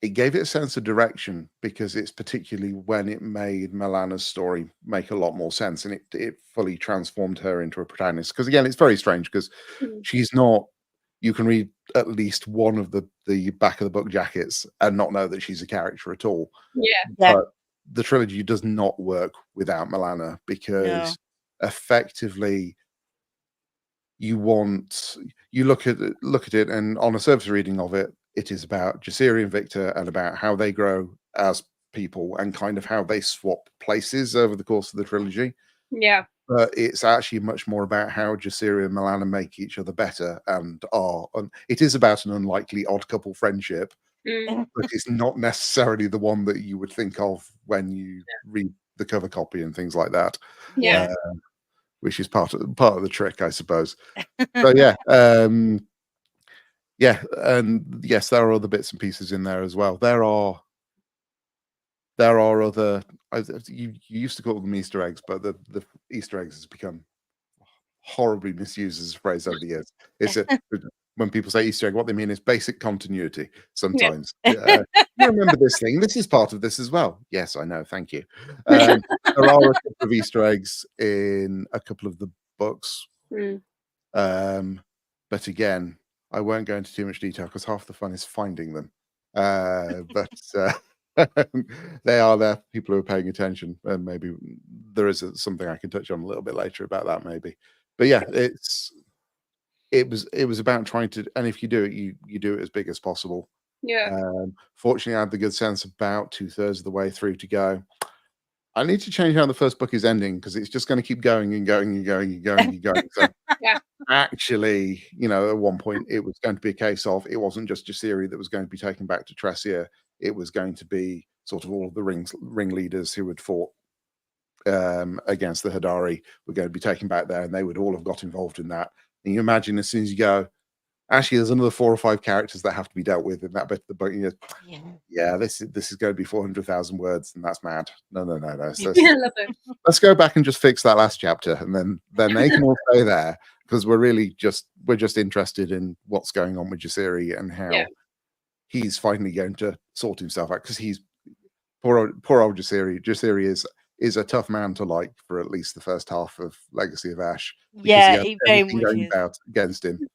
It gave it a sense of direction because it's particularly when it made Milana's story make a lot more sense, and it fully transformed her into a protagonist. Because again, it's very strange because Mhm. she's not. You can read at least one of the back of the book jackets and not know that she's a character at all. Yeah. Yeah. But the trilogy does not work without Milana No. because effectively you look at it, and on a surface reading of it, it is about Jasiri and Victor and about how they grow as people and kind of how they swap places over the course of the trilogy. Yeah. But it's actually much more about how Jasiri and Milana make each other better and it is about an unlikely odd couple friendship, Mm. but it's not necessarily the one that you would think of when you read the cover copy and things like that. Yeah. Yeah. Which is part of the trick, I suppose. So yeah, and yes, there are other bits and pieces in there as well. There are other. You used to call them Easter eggs, but the Easter eggs has become horribly misused as a phrase over the years. It's when people say Easter egg, what they mean is basic continuity. Sometimes you remember this thing. This is part of this as well. Yes, I know. Thank you. There are a couple of Easter eggs in a couple of the books, but again, I won't go into too much detail because half the fun is finding them. But they are there for people who are paying attention, and maybe there is something I can touch on a little bit later about that, maybe. But yeah, it was about trying to, and if you do it, you do it as big as possible. Fortunately, I had the good sense about 2/3 of the way through to go, I need to change how the first book is ending because it's just going to keep going and going and going and going and going. So actually, at one point it was going to be a case of it wasn't just Jasiri that was going to be taken back to Tressia. It was going to be sort of all of the ringleaders who had fought against the Hadari were going to be taken back there, and they would all have got involved in that. And you imagine as soon as you go, actually, there's another 4 or 5 characters that have to be dealt with in that bit of the book. Yeah, this is going to be 400,000 words, and that's mad. No. Let's go back and just fix that last chapter, and then they can all stay there because we're just interested in what's going on with Jasiri and how he's finally going to sort himself out, because he's poor old Jasiri. Jasiri is a tough man to like for at least the first half of Legacy of Ash. Yeah, he very much going out against him.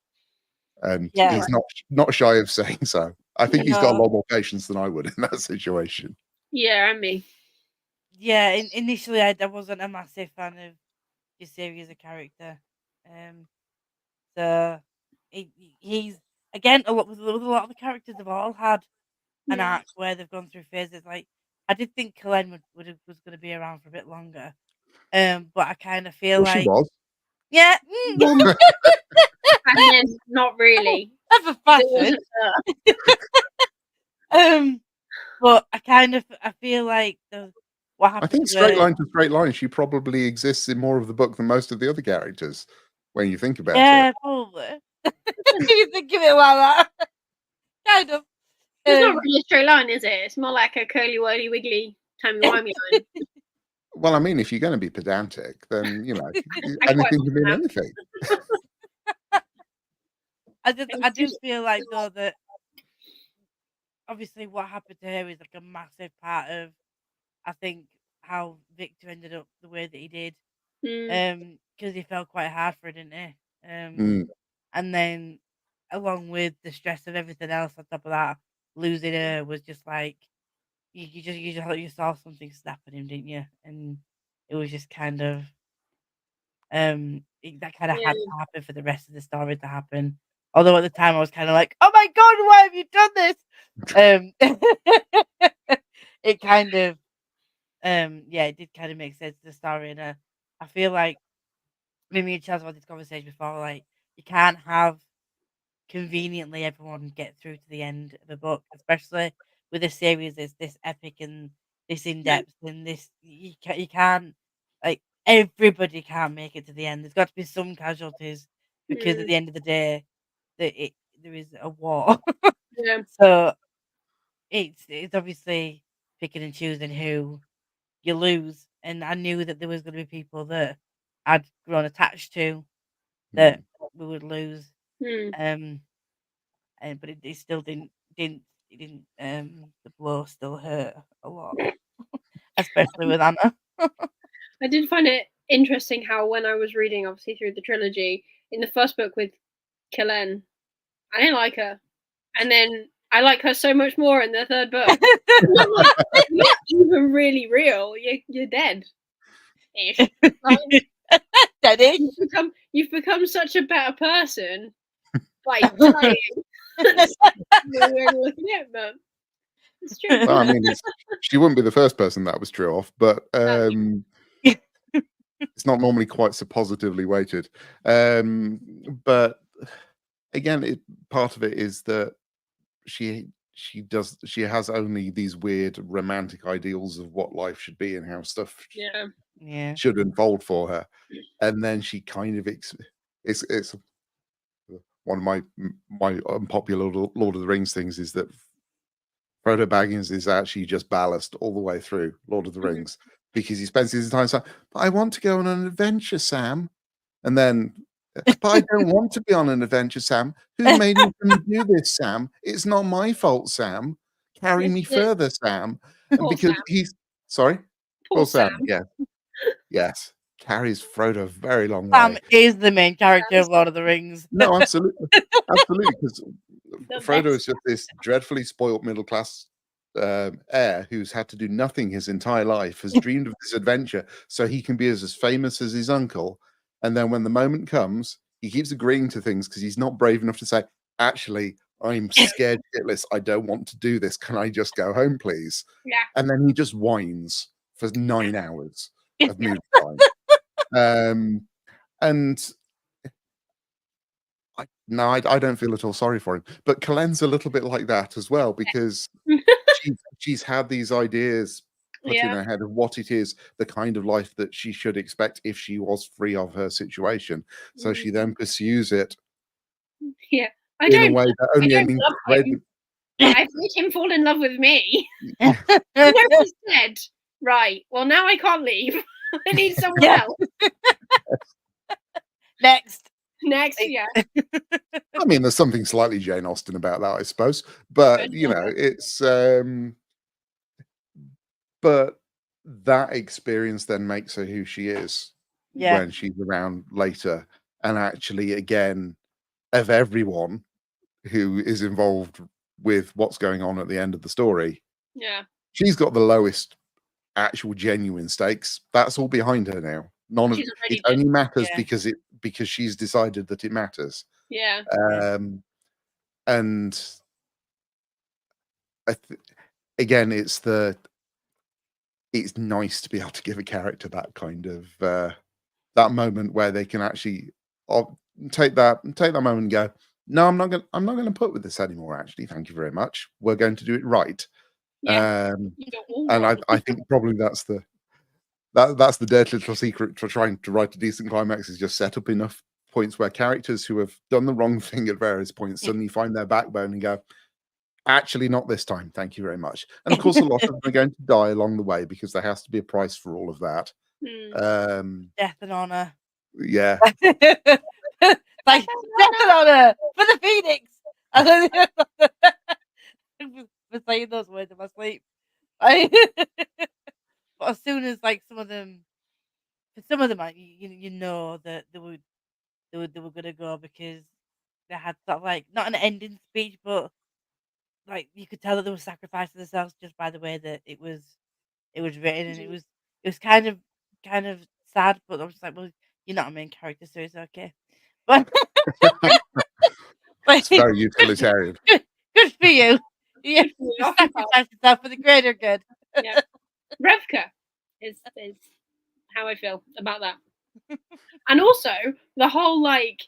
And he's not shy of saying so. I think he's got a lot more patience than I would in that situation. Yeah, and me. Yeah, initially I wasn't a massive fan of Jasiri as a character. So he's again a lot of the characters have all had an arc where they've gone through phases. Like I did think Kalen was going to be around for a bit longer, but I kind of feel like she was. Yeah. And then not really. Of a fashion. But I feel like what happened. I think straight line to straight line, she probably exists in more of the book than most of the other characters when you think about it. Yeah, probably. You think of it like that. Kind of. It's not really a straight line, is it? It's more like a curly, whirly, wiggly, timey-wimey line. Well, I mean, if you're going to be pedantic, then, anything can mean anything. I do feel like, though, that obviously what happened to her is like a massive part of, I think, how Victor ended up the way that he did. Because he fell quite hard for it, didn't he? And then, along with the stress of everything else on top of that, losing her was just like, you saw something snap at him, didn't you? And it was just kind of that kind of had to happen for the rest of the story to happen. Although at the time I was kind of like, oh my god, why have you done this? It kind of it did kind of make sense to the story, and I feel like me and Chaz had this conversation before, like you can't have conveniently everyone get through to the end of a book, especially with a series that's this epic and this in-depth and this you can't, like, everybody can't make it to the end. There's got to be some casualties because at the end of the day there is a war. So it's obviously picking and choosing who you lose, and I knew that there was going to be people that I'd grown attached to that we would lose. But it still didn't the blow still hurt a lot, especially with Anna. I did find it interesting how when I was reading, obviously through the trilogy, in the first book with Kellen, I didn't like her, and then I like her so much more in the third book. Like, you're not even really real. You're dead. Daddy, you've become such a better person by dying. We're looking at, but it's true. Well, I mean, she wouldn't be the first person that was true of, but it's not normally quite so positively weighted. But again, part of it is that she has only these weird romantic ideals of what life should be and how stuff should unfold for her, and then she kind of it's one of my unpopular Lord of the Rings things is that Frodo Baggins is actually just ballast all the way through Lord of the Rings because he spends his entire time. But I want to go on an adventure, Sam. And then, but I don't want to be on an adventure, Sam. Who made me do this, Sam? It's not my fault, Sam. Carry This me is it. further, Sam. And Poor because Sam. he's sorry, Poor poor Sam. Sam. Yeah, yes, carries Frodo a very long Sam way. is the main character of Lord of the Rings. No, absolutely, absolutely. Because The Frodo best. is just this dreadfully spoilt middle class heir who's had to do nothing his entire life, has dreamed of this adventure so he can be as famous as his uncle. And then when the moment comes, he keeps agreeing to things because he's not brave enough to say, actually, I'm scared shitless. I don't want to do this. Can I just go home, please? Yeah. And then he just whines for 9 hours of movie time. And I don't feel at all sorry for him. But Colen's a little bit like that as well, because she's had these ideas put in Yeah. her head of what it is, the kind of life that she should expect if she was free of her situation. So she then pursues it Yeah. I in a don't way that only an love him, but I've made him fall in love with me. I know he's dead. Right. Well, now I can't leave. I need someone Yeah. else. Next. Yeah. I mean, there's something slightly Jane Austen about that, I suppose. But you know, it's but that experience then makes her who she is Yeah. when she's around later. And actually, again, of everyone who is involved with what's going on at the end of the story, Yeah. she's got the lowest actual genuine stakes. That's all behind her now. None of She's already it only dead. matters Yeah. because she's decided that it matters. Yeah. And again, it's nice to be able to give a character that kind of that moment where they can actually take that moment and go, no, I'm not gonna put with this anymore, actually, thank you very much, we're going to do it right. Yeah. You go all And wrong. I think probably that's the dirty little secret for trying to write a decent climax, is just set up enough points where characters who have done the wrong thing at various points suddenly find their backbone and go, actually, not this time, thank you very much. And of course, a lot of them are going to die along the way because there has to be a price for all of that. Death and honor. Yeah. Like death and honor for the Phoenix. For saying those words in my sleep. But as soon as like some of them, you know that they were gonna go, because they had sort of like not an ending speech, but like you could tell that they were sacrificing themselves just by the way that it was written, and it was kind of sad, but I was just like, well, you're not a main character, so it's okay. But It's very utilitarian. good for you. Yeah, Good for you. you Off you pop. sacrificed yourself for the greater good. Yeah. Revka is how I feel about that. And also the whole like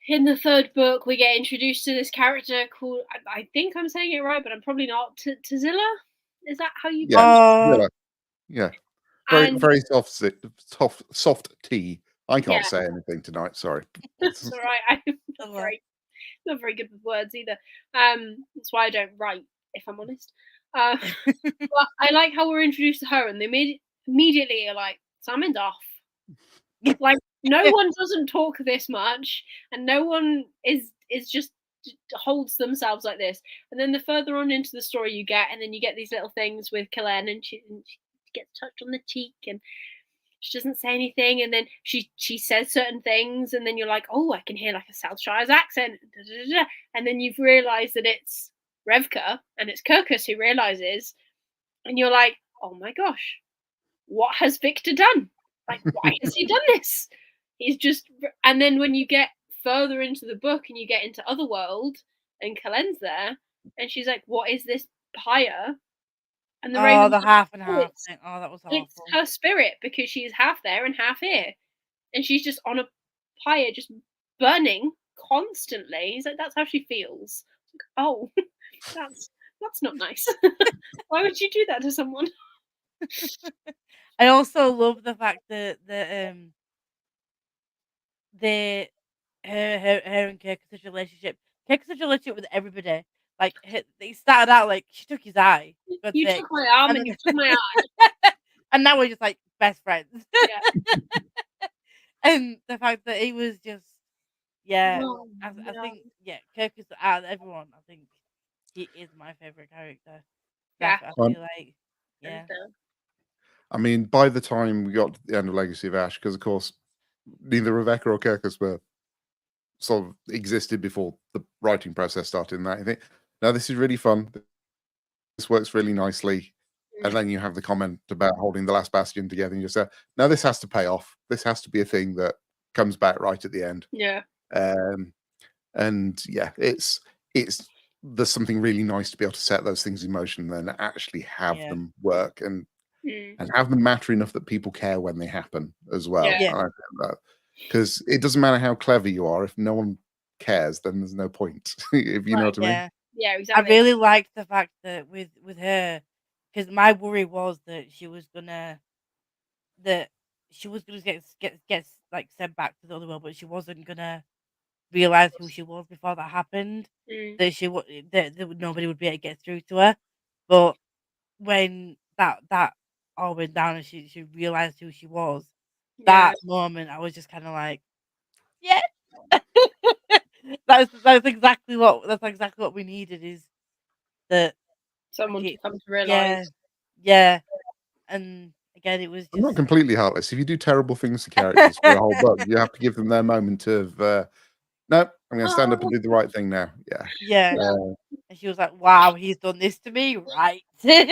in the third book we get introduced to this character called, I think I'm saying it right, but I'm probably not, Tazilla? Is that how you pronounce it? Yeah. And Very soft tea. I can't yeah, say anything tonight, sorry. it's all right. I'm not very good with words either. That's why I don't write, if I'm honest. But I like how we're introduced to her, and they immediately are like, Simon's off. Like no one doesn't talk this much, and no one is just holds themselves like this. And then the further on into the story you get, and then you get these little things with Kalen, and she gets touched on the cheek, and she doesn't say anything, and then she says certain things, and then you're like, oh, I can hear like a South Shires accent, and then you've realised that it's Revka and it's Kirkus who realizes, and you're like, oh my gosh, what has Victor done? Like, why has he done this? He's just, and then when you get further into the book and you get into Otherworld, and Kalen's there, and she's like, what is this pyre? And the Raven, the half and half thing. Oh, that was awful. It's her spirit, because she's half there and half here, and she's just on a pyre, just burning constantly. He's like, that's how she feels. Like, oh, that's not nice. Why would you do that to someone? I also love the fact that they her and Kirk are such a relationship. Kirk is such a relationship with everybody. Like they started out like she took his eye. You took my arm and you took my eye. And now we're just like best friends. Yeah. And the fact that he was just, yeah, Oh, I no. think, yeah, Kirk is out of everyone. I think he is my favorite character. Yeah. I Um, feel like, And yeah, I mean, by the time we got to the end of Legacy of Ash, because of course neither Rebecca or Kirkus were sort of existed before the writing process started. And that I think, now this is really fun. This works really nicely. And then you have the comment about holding the last bastion together, and you say, "No, this has to pay off. This has to be a thing that comes back right at the end." yeah. Um, and yeah, it's there's something really nice to be able to set those things in motion, and then actually have yeah, them work Mm. and have them matter enough that people care when they happen as well. Yeah. yeah, And I think that because it doesn't matter how clever you are, if no one cares, then there's no point. If you know Right. what I mean. yeah. Yeah, I exactly. really liked the fact that with her, because my worry was that that she was gonna get like sent back to the other world, but she wasn't gonna realize who she was before that happened. Mm. That nobody would be able to get through to her. But when that all went down and she realized who she was, Yeah. that moment I was just kind of like, yeah, that's exactly what we needed is that Someone to okay, come to yeah, realize. yeah, and again it was I'm not just completely heartless. If you do terrible things to characters for a whole book, you have to give them their moment of no, I'm going to stand up and Oh, do the right thing now. Yeah. yeah, Uh, and she was like, wow, he's done this to me, right? yeah.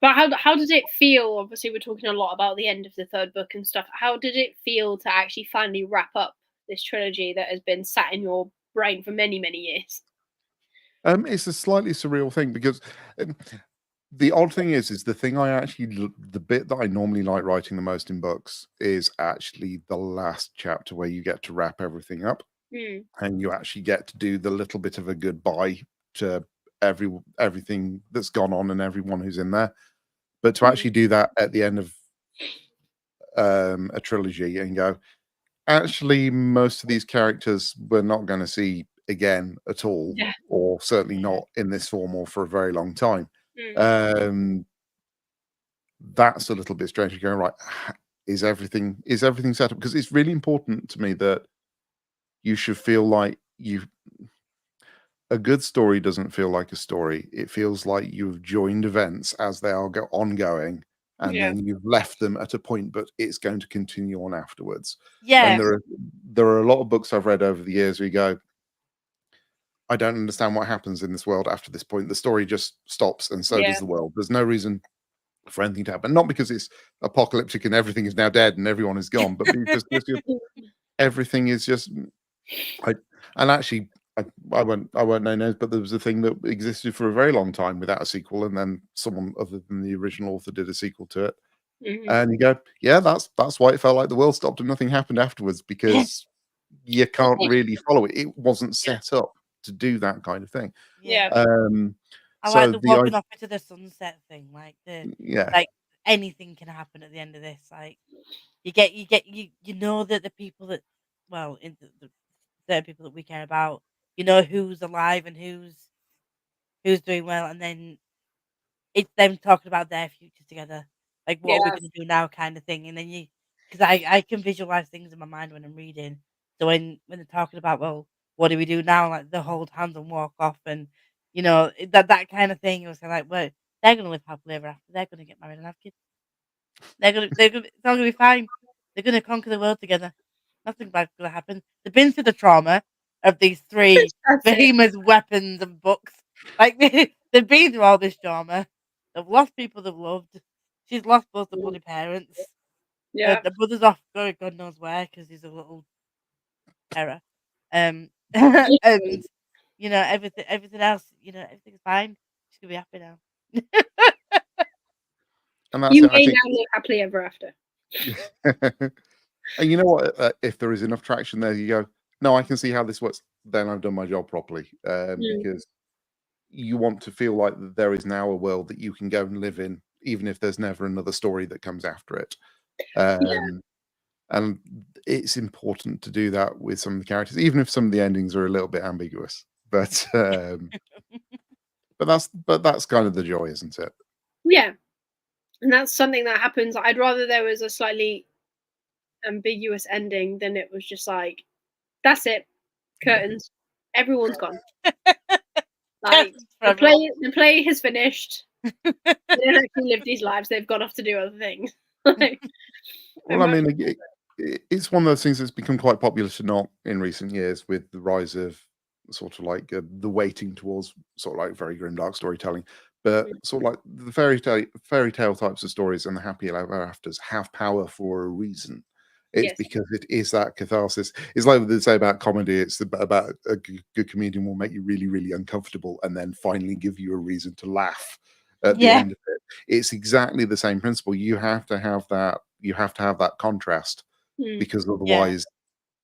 But how did it feel? Obviously, we're talking a lot about the end of the third book and stuff. How did it feel to actually finally wrap up this trilogy that has been sat in your brain for many, many years? it's a slightly surreal thing because um, the odd thing is the thing I actually the bit that I normally like writing the most in books is actually the last chapter where you get to wrap everything up Mm. and you actually get to do the little bit of a goodbye to everything that's gone on and everyone who's in there. But to Mm. actually do that at the end of a trilogy and go, actually, most of these characters we're not going to see again at all, Yeah. or certainly Yeah, not in this form or for a very long time. Mm. Um, that's a little bit strange. You're going right. Is everything set up? Because it's really important to me that you should feel like you. A good story doesn't feel like a story. It feels like you've joined events as they are ongoing, and Yeah. then you've left them at a point, but it's going to continue on afterwards. And yeah, there are a lot of books I've read over the years where you go, I don't understand what happens in this world after this point. The story just stops, and so does Yeah. the world. There's no reason for anything to happen. Not because it's apocalyptic and everything is now dead and everyone is gone, but because everything is just. I and actually, I won't name names, but there was a thing that existed for a very long time without a sequel, and then someone other than the original author did a sequel to it. Mhm. And you go, yeah, that's why it felt like the world stopped and nothing happened afterwards because you can't really follow it. It wasn't yeah, set up to do that kind of thing. yeah. Yeah. Um, I like so the the walking off into the sunset thing, yeah, like anything can happen at the end of this. Like you know that the people that well, in the certain people that we care about, you know who's alive and who's doing well, and then it's them talking about their future together. Like, what are we Yeah. gonna do now kind of thing, and then because I can visualize things in my mind when I'm reading. So when they're talking about, well, what do we do now? Like, they hold hands and walk off and, that kind of thing. It was kinda like, well, they're gonna live happily ever after. They're gonna get married and have kids. They're gonna it's all gonna be fine. They're gonna conquer the world together. Nothing bad's gonna happen. They've been through the trauma of these 3 That's it. behemoth weapons and books. Like, they've been through all this trauma. They've lost people they've loved. She's lost both the Mm. bloody parents. Yeah. The brother's off going God knows where because he's a little terror. And, everything else, everything's fine. She's gonna be happy now. and that's You it. I may think, now live happily ever after. and you know what? If there is enough traction there, you go, no, I can see how this works. Then I've done my job properly Mm. because you want to feel like that there is now a world that you can go and live in, even if there's never another story that comes after it. Yeah. Um, and it's important to do that with some of the characters, even if some of the endings are a little bit ambiguous. But that's kind of the joy, isn't it? Yeah. And that's something that happens. I'd rather there was a slightly ambiguous ending, then it was just like, that's it, curtains, everyone's gone. Like the play has finished. They don't actually live these lives. They've gone off to do other things. Like, Well, I mean, it's one of those things that's become quite popular to not in recent years with the rise of sort of like the weighting towards sort of like very grim dark storytelling, but sort of like the fairy tale types of stories and the happy ever afters have power for a reason. It's yes. because it is that catharsis. It's like they say about comedy. It's about a good comedian will make you really, really uncomfortable and then finally give you a reason to laugh at the end of it. It's exactly the same principle. You have to have that. You have to have that contrast because otherwise,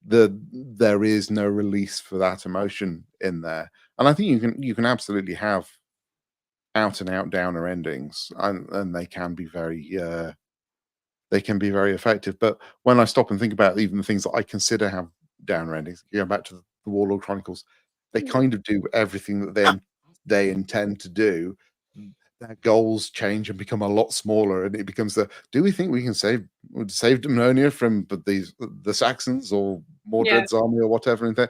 there is no release for that emotion in there. And I think you can absolutely have out and out downer endings, and they can be very effective. But when I stop and think about even the things that I consider have downer endings, going back to the Warlord Chronicles, they kind of do everything that they intend to do. Their goals change and become a lot smaller, and it becomes do we think we can save Demonia from the Saxons or Mordred's army or whatever? And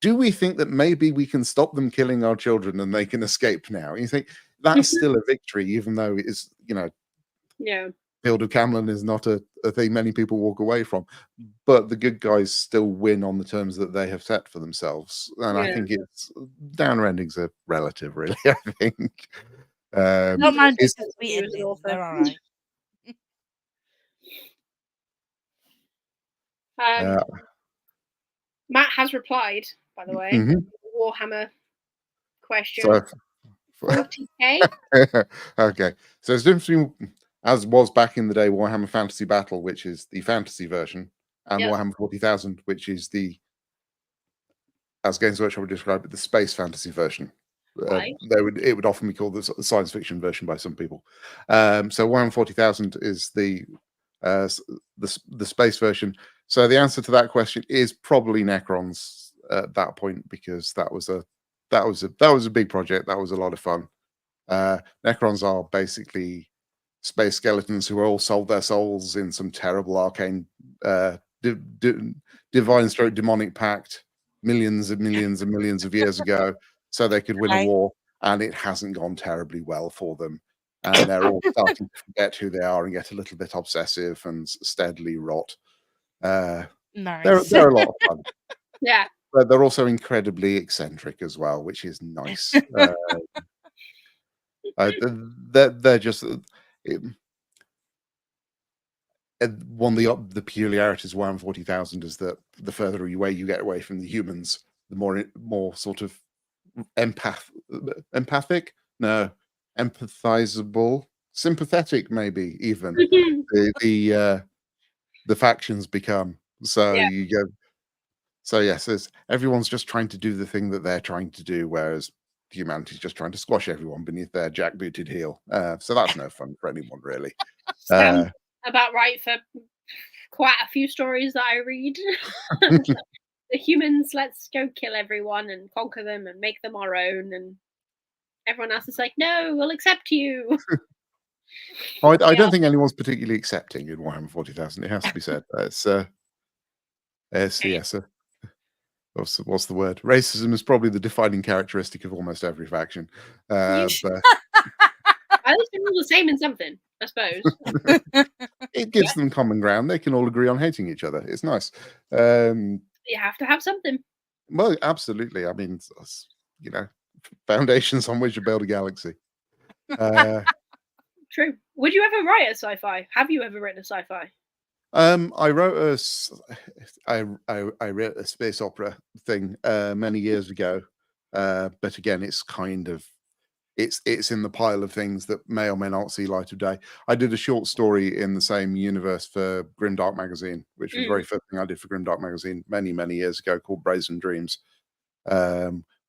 do we think that maybe we can stop them killing our children and they can escape now? And you think that's still a victory, even though it is, Field of Camlin is not a thing many people walk away from, but the good guys still win on the terms that they have set for themselves. And I think it's downer endings are relative, really. I think. Don't mind just a sweet ending. They're all right. Matt has replied, by the way, Warhammer question. So, 40K. Okay, so it's different between, as was back in the day, Warhammer Fantasy Battle, which is the fantasy version, and Warhammer 40,000, which is as Games Workshop would describe it, the space fantasy version. It would often be called the science fiction version by some people. So Warhammer 40,000 is the space version. So the answer to that question is probably Necrons at that point, because that was a big project. That was a lot of fun. Necrons are basically space skeletons who all sold their souls in some terrible arcane divine stroke demonic pact millions and millions and millions of years ago, so they could win a war, and it hasn't gone terribly well for them, and they're all starting to forget who they are and get a little bit obsessive and steadily rot. Nice. They're a lot of fun. Yeah, but they're also incredibly eccentric as well, which is nice. They're just one of the peculiarities of Warhammer 40,000 is that the further away you get away from the humans, the more sort of empathic, no, empathizable, sympathetic, maybe even the factions become. So you go. So yes, everyone's just trying to do the thing that they're trying to do, whereas humanity's just trying to squash everyone beneath their jackbooted heel. So that's no fun for anyone, really. Sounds about right for quite a few stories that I read. The humans, let's go kill everyone and conquer them and make them our own, and everyone else is like, no, we'll accept you. I don't think anyone's particularly accepting in Warhammer 40,000. It has to be said. What's the word? Racism is probably the defining characteristic of almost every faction. But at least they're all the same in something, I suppose. It gives them common ground. They can all agree on hating each other. It's nice. You have to have something. Well, absolutely. I mean, foundations on which you build a galaxy. True. Would you ever write a sci-fi? Have you ever written a sci-fi? I wrote I wrote a space opera thing many years ago, but again, it's kind of it's in the pile of things that may or may not see light of day. I did a short story in the same universe for Grimdark magazine, which was the very first thing I did for Grimdark magazine many years ago, called Brazen Dreams,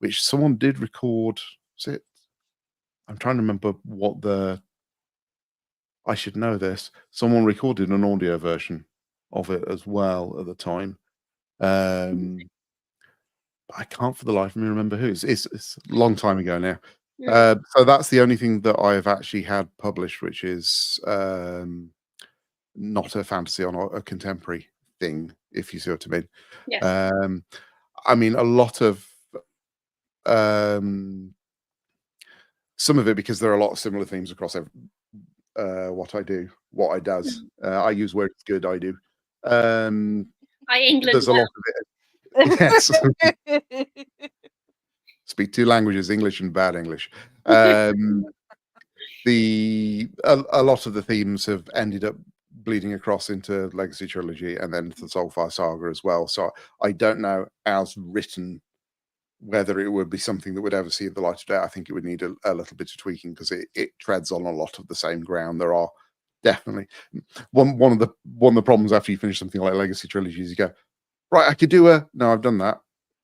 which someone did record. I'm trying to remember I should know this. Someone recorded an audio version of it as well at the time. I can't for the life of me remember who. It's a long time ago now. So that's the only thing that I've actually had published, which is not a fantasy or a contemporary thing, if you see what I mean. Yes. I mean, a lot of some of it, because there are a lot of similar themes across what I do, what I does. I use words good. I do. England There's a lot of it. Yes. Speak two languages, English and bad English. A lot of the themes have ended up bleeding across into Legacy Trilogy and then to the Soulfire Saga as well. So I don't know, as written, whether it would be something that would ever see the light of day. I think it would need a little bit of tweaking, because it treads on a lot of the same ground. There are definitely one of the problems after you finish something like Legacy Trilogy is you go, right, I could do no, I've done that.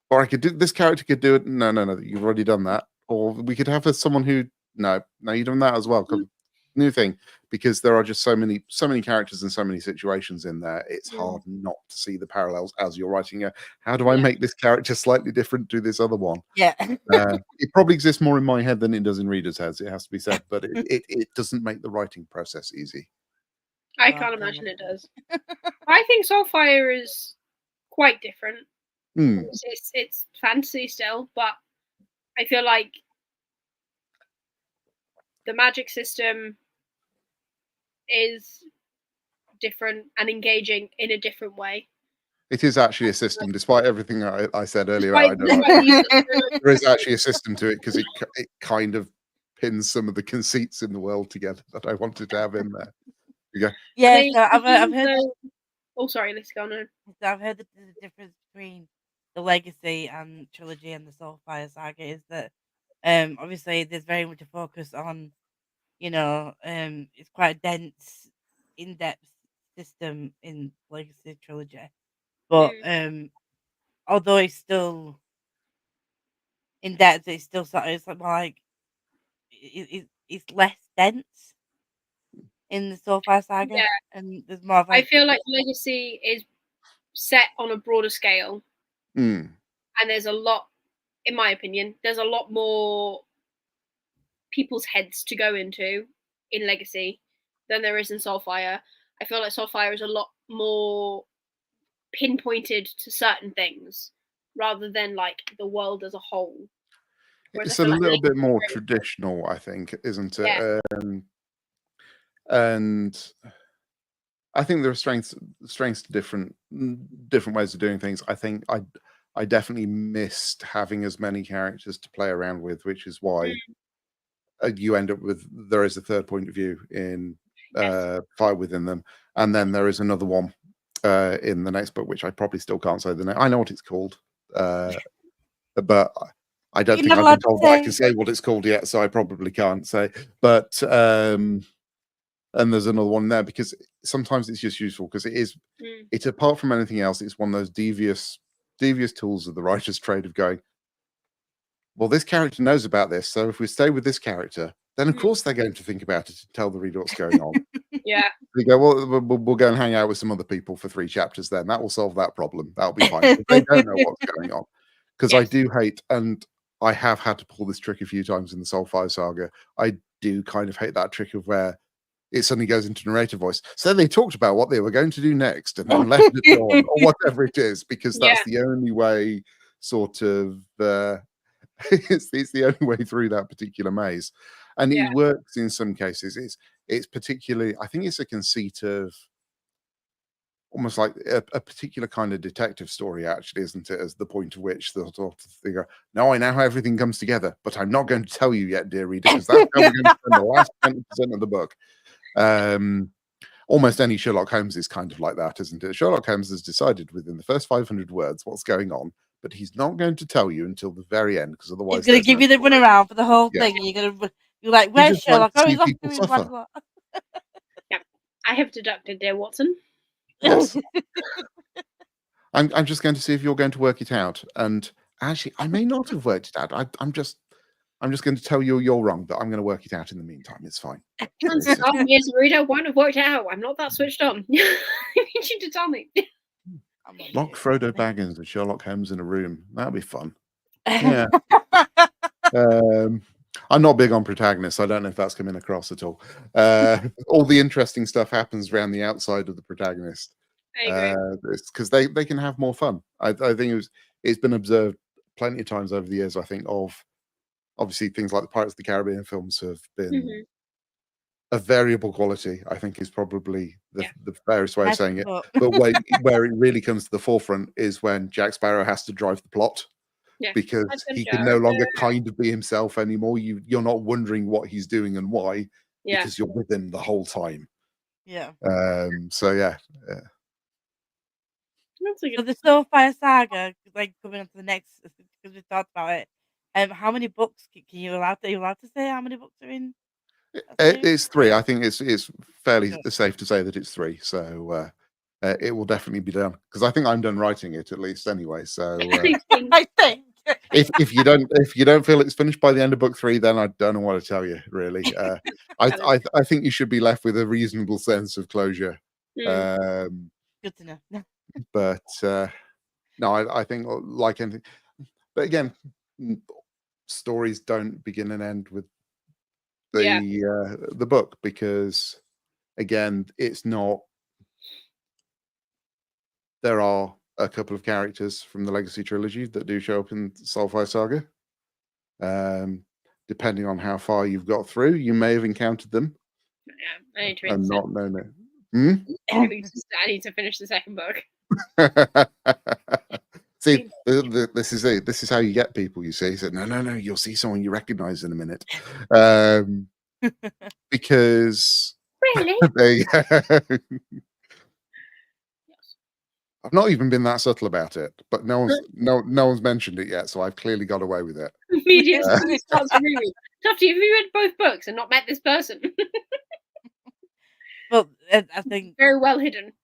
Or I could do, this character could do it. No, you've already done that. Or we could have someone who, no, you've done that as well. New thing, because there are just so many characters and so many situations in there. It's hard not to see the parallels as you're writing. How do I make this character slightly different to this other one? Yeah. It probably exists more in my head than it does in readers' heads, it has to be said, but it doesn't make the writing process easy. I can't imagine it does. I think Soulfire is quite different. It's fantasy still, but I feel like the magic system is different and engaging in a different way. It is actually a system, despite everything I said earlier. I don't like there is actually a system to it, because it kind of pins some of the conceits in the world together that I wanted to have in there. You go. Yeah, so I've heard. Oh, sorry, let's go on. I've heard that the difference between the Legacy and Trilogy and the Soulfire Saga is that obviously there's very much a focus on, it's quite a dense, in-depth system in Legacy Trilogy. But although it's still in depth, it's still sort of, it's like more like it's less dense in the Soulfire Saga, and there's more of I feel like Legacy is set on a broader scale, and there's a lot, in my opinion, there's a lot more people's heads to go into in Legacy than there is in Soulfire. I feel like Soulfire is a lot more pinpointed to certain things rather than like the world as a whole. It's a little bit more traditional, I think, isn't it? Yeah. And I think there are strengths to different ways of doing things. I think I definitely missed having as many characters to play around with, which is why you end up with, there is a third point of view in Fire Within Them, and then there is another one in the next book, which I probably still can't say the name. I know what it's called, but I don't think I've been told that I can say what it's called yet, so I probably can't say. But and there's another one there, because sometimes it's just useful, because it's apart from anything else, it's one of those devious tools of the writer's trade of going, well, this character knows about this, so if we stay with this character, then of course they're going to think about it and tell the reader what's going on. Yeah. They go, well, we'll go and hang out with some other people for 3 chapters then. That will solve that problem. That'll be fine. They don't know what's going on. Because I do hate, and I have had to pull this trick a few times in the Soulfire Saga, I do kind of hate that trick of where it suddenly goes into narrator voice. So they talked about what they were going to do next and then left it on, or whatever it is, because that's the only way, sort of, it's the only way through that particular maze. And it works in some cases. It's particularly, I think it's a conceit of almost like a particular kind of detective story, actually, isn't it? As the point at which the sort of figure, no, I know how everything comes together, but I'm not going to tell you yet, dear reader, because that's how we're going to spend the last 20% of the book. Almost any Sherlock Holmes is kind of like that, isn't it? Sherlock Holmes has decided within the first 500 words what's going on, but he's not going to tell you until the very end, because otherwise he's going to give you the runaround for the whole thing. You're like, where's Sherlock? Oh, he's off doing blah, blah. Yeah, I have deducted, dear Watson. Yes. I'm just going to see if you're going to work it out. And actually, I may not have worked it out. I'm just going to tell you you're wrong, but I'm going to work it out in the meantime. It's fine. Me as a reader won't have worked it out. I'm not that switched on. You need you to tell me. Lock Frodo Baggins and Sherlock Holmes in a room. That'd be fun. Yeah. I'm not big on protagonists. I don't know if that's coming across at all. All the interesting stuff happens around the outside of the protagonist. I agree. Because they can have more fun. I think it's been observed plenty of times over the years. I think of obviously things like the Pirates of the Caribbean films have been of variable quality. I think is probably the fairest way of saying it. But where it really comes to the forefront is when Jack Sparrow has to drive the plot. Yeah. Because he can no longer kind of be himself anymore. You're not wondering what he's doing and why, because you're with him the whole time. Yeah. So yeah. So the Soulfire Saga, like coming on to the next, because we talked about it. How many books are you allowed to say how many books are in? It's 3. I think it's fairly safe to say that it's 3. So it will definitely be done because I think I'm done writing it at least anyway. So I think if you don't feel it's finished by the end of book 3, then I don't know what to tell you. Really, I think you should be left with a reasonable sense of closure. Good to know. But no, I think like anything. But again, stories don't begin and end with the book because again, it's not. There are a couple of characters from the Legacy trilogy that do show up in Soulfire Saga. Depending on how far you've got through, you may have encountered them. Yeah, I need to and not known it. I need to finish the second book. See, this is it. This is how you get people. You see, so no. You'll see someone you recognise in a minute, because really. I've not even been that subtle about it, but no one's mentioned it yet, so I've clearly got away with it. Immediately starts to reread. Tufty, have you read both books and not met this person? Well, I think very well hidden.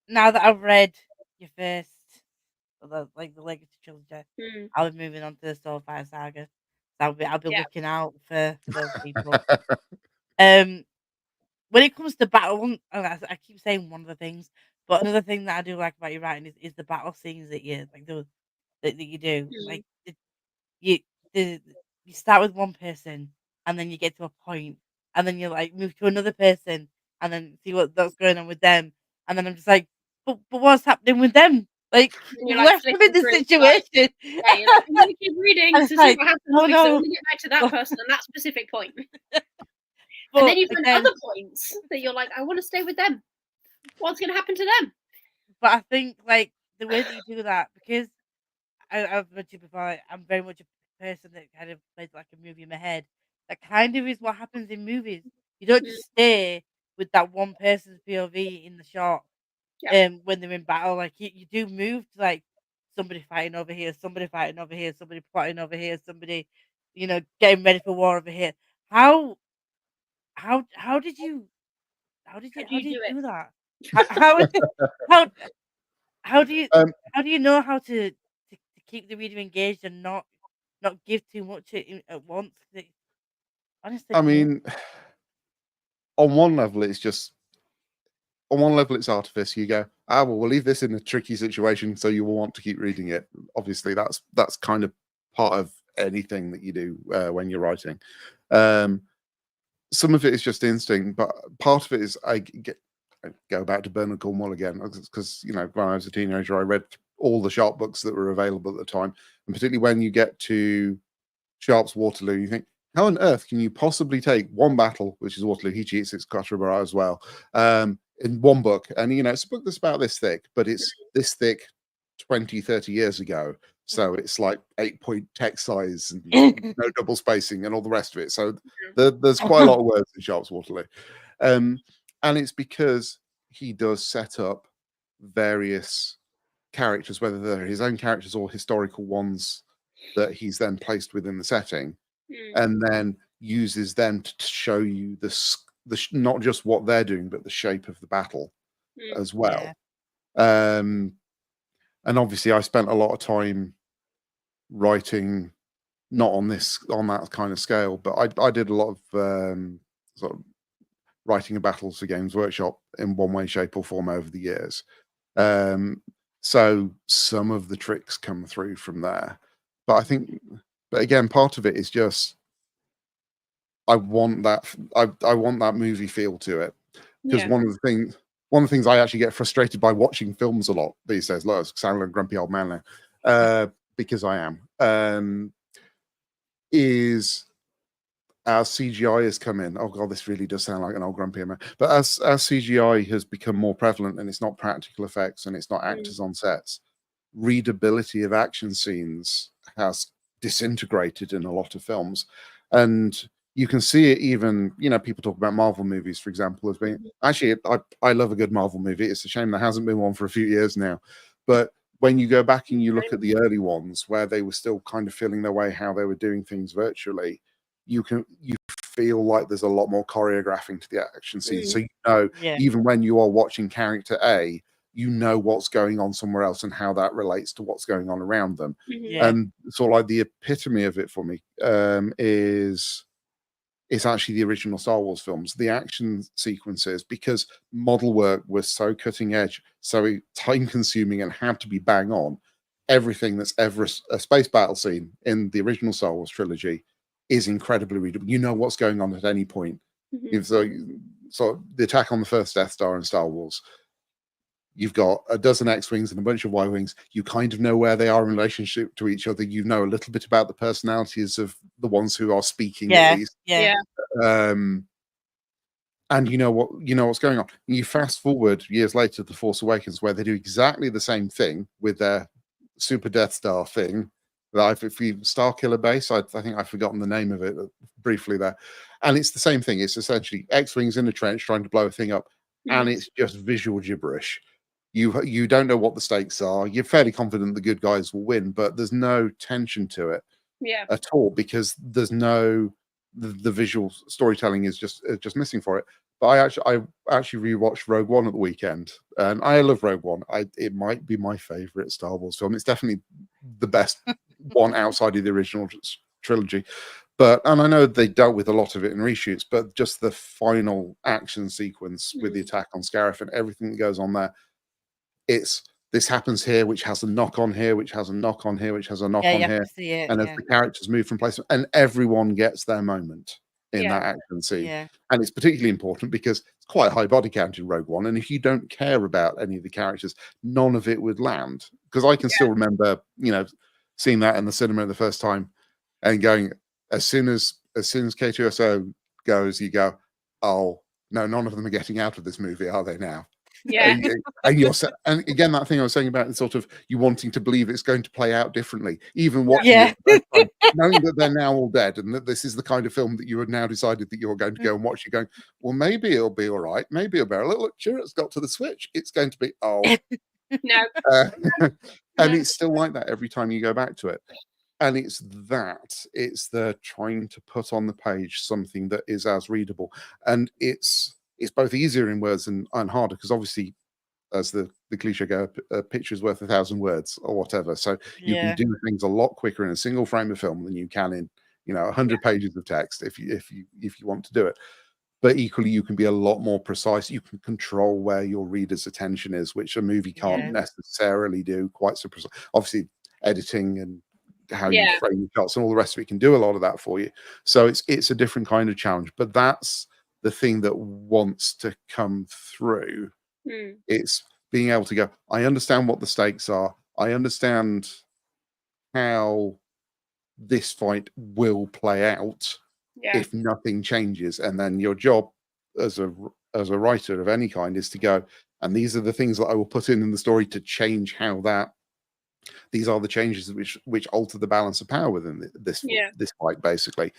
Now that I've read your first, the Legacy trilogy, I'll be moving on to the Soulfire Saga. So I'll be looking out for those people. When it comes to battle, I keep saying one of the things, but another thing that I do like about your writing is the battle scenes that you like that you do. Like you start with one person and then you get to a point and then you like move to another person and then see what's going on with them and then I'm just like, but what's happening with them? Like you left them in this situation. I'm gonna keep reading to see what happens. Oh no, I want to get back to that person and that specific point. And then you find other points that you're like, I want to stay with them. What's going to happen to them? But I think like the way that you do that, because I've mentioned before, I'm very much a person that kind of plays like a movie in my head. That kind of is what happens in movies. You don't just stay with that one person's POV in the shot when they're in battle. Like you do move to like somebody fighting over here, somebody fighting over here, somebody plotting over here, somebody, getting ready for war over here. How did you do that? How do you know how to keep the reader engaged and not give too much at once? Honestly, I mean, on one level, it's artifice. You go, well, we'll leave this in a tricky situation, so you will want to keep reading it. Obviously, that's kind of part of anything that you do when you're writing. Some of it is just instinct, but part of it is I go back to Bernard Cornwell again because when I was a teenager, I read all the Sharp books that were available at the time, and particularly when you get to Sharp's Waterloo, you think, how on earth can you possibly take one battle, which is Waterloo, he cheats, it's Quatre Bras as well, in one book? And it's a book that's about this thick, but it's this thick 20-30 years ago, so it's like 8-point text size and no double spacing and all the rest of it. So there's quite a lot of words in Sharp's Waterloo, and it's because he does set up various characters, whether they're his own characters or historical ones that he's then placed within the setting, and then uses them to show you not just what they're doing, but the shape of the battle as well. And obviously, I spent a lot of time writing, not on that kind of scale, but I did a lot of sort of writing of battles for Games Workshop in one way, shape, or form over the years. So some of the tricks come through from there. But again, part of it is just I want that movie feel to it. because Yeah. one of the things I actually get frustrated by watching films a lot these days. Look, I sound like a grumpy old man now, because I am. Is as CGI has come in. Oh god, this really does sound like an old grumpy man. But as CGI has become more prevalent, and it's not practical effects and it's not actors on sets, readability of action scenes has disintegrated in a lot of films, and you can see it even. People talk about Marvel movies, for example, as being actually. I love a good Marvel movie. It's a shame there hasn't been one for a few years now, but when you go back and you look at the early ones where they were still kind of feeling their way, how they were doing things virtually, you feel like there's a lot more choreographing to the action scenes. So even when you are watching character A, you know what's going on somewhere else and how that relates to what's going on around them. And sort of like the epitome of it for me is it's actually the original Star Wars films, the action sequences, because model work was so cutting edge, so time consuming, and had to be bang on. Everything that's ever a space battle scene in the original Star Wars trilogy is incredibly readable. You know what's going on at any point. So the attack on the first Death Star in Star Wars, you've got a dozen X-Wings and a bunch of Y-Wings. You kind of know where they are in relationship to each other. You know a little bit about the personalities of the ones who are speaking, at least. And you know what's going on. You fast forward years later to The Force Awakens, where they do exactly the same thing with their Super Death Star thing. If you Star Killer Base, I think I've forgotten the name of it briefly there. And it's the same thing. It's essentially X-Wings in a trench trying to blow a thing up, and it's just visual gibberish. You don't know what the stakes are. You're fairly confident the good guys will win, but there's no tension to it at all, because there's no the visual storytelling is just missing for it. But I actually rewatched Rogue One at the weekend, and I love Rogue One. It might be my favorite Star Wars film. It's definitely the best one outside of the original trilogy. And I know they dealt with a lot of it in reshoots, but just the final action sequence with the attack on Scarif and everything that goes on there, this happens here, which has a knock on here, which has a knock on here, which has a knock on here. And as the characters move from place, and everyone gets their moment in that action scene. And it's particularly important because it's quite a high body count in Rogue One. And if you don't care about any of the characters, none of it would land. Because I can still remember, seeing that in the cinema the first time and going, as soon as K2SO goes, you go, oh, no, none of them are getting out of this movie, are they now? And again, that thing I was saying about sort of you wanting to believe it's going to play out differently, even watching it the first time, knowing that they're now all dead and that this is the kind of film that you have now decided that you're going to go and watch. You're going, well, maybe it'll be all right, maybe it'll be all right. Look, Chirrut's got to the switch. It's going to be no, and it's still like that every time you go back to it. And it's the trying to put on the page something that is as readable, and it's both easier in words and harder, because obviously, as the cliche go, a picture's worth 1,000 words or whatever. So you can do things a lot quicker in a single frame of film than you can in 100 pages of text if you want to do it. But equally, you can be a lot more precise. You can control where your reader's attention is, which a movie can't necessarily do quite so precise. Obviously, editing and how you frame the shots and all the rest of it can do a lot of that for you. So it's a different kind of challenge. But that's the thing that wants to come through. It's being able to go, I understand what the stakes are. I understand how this fight will play out if nothing changes. And then your job as a writer of any kind is to go, and these are the things that I will put in the story to change how that. These are the changes which alter the balance of power within this fight, basically.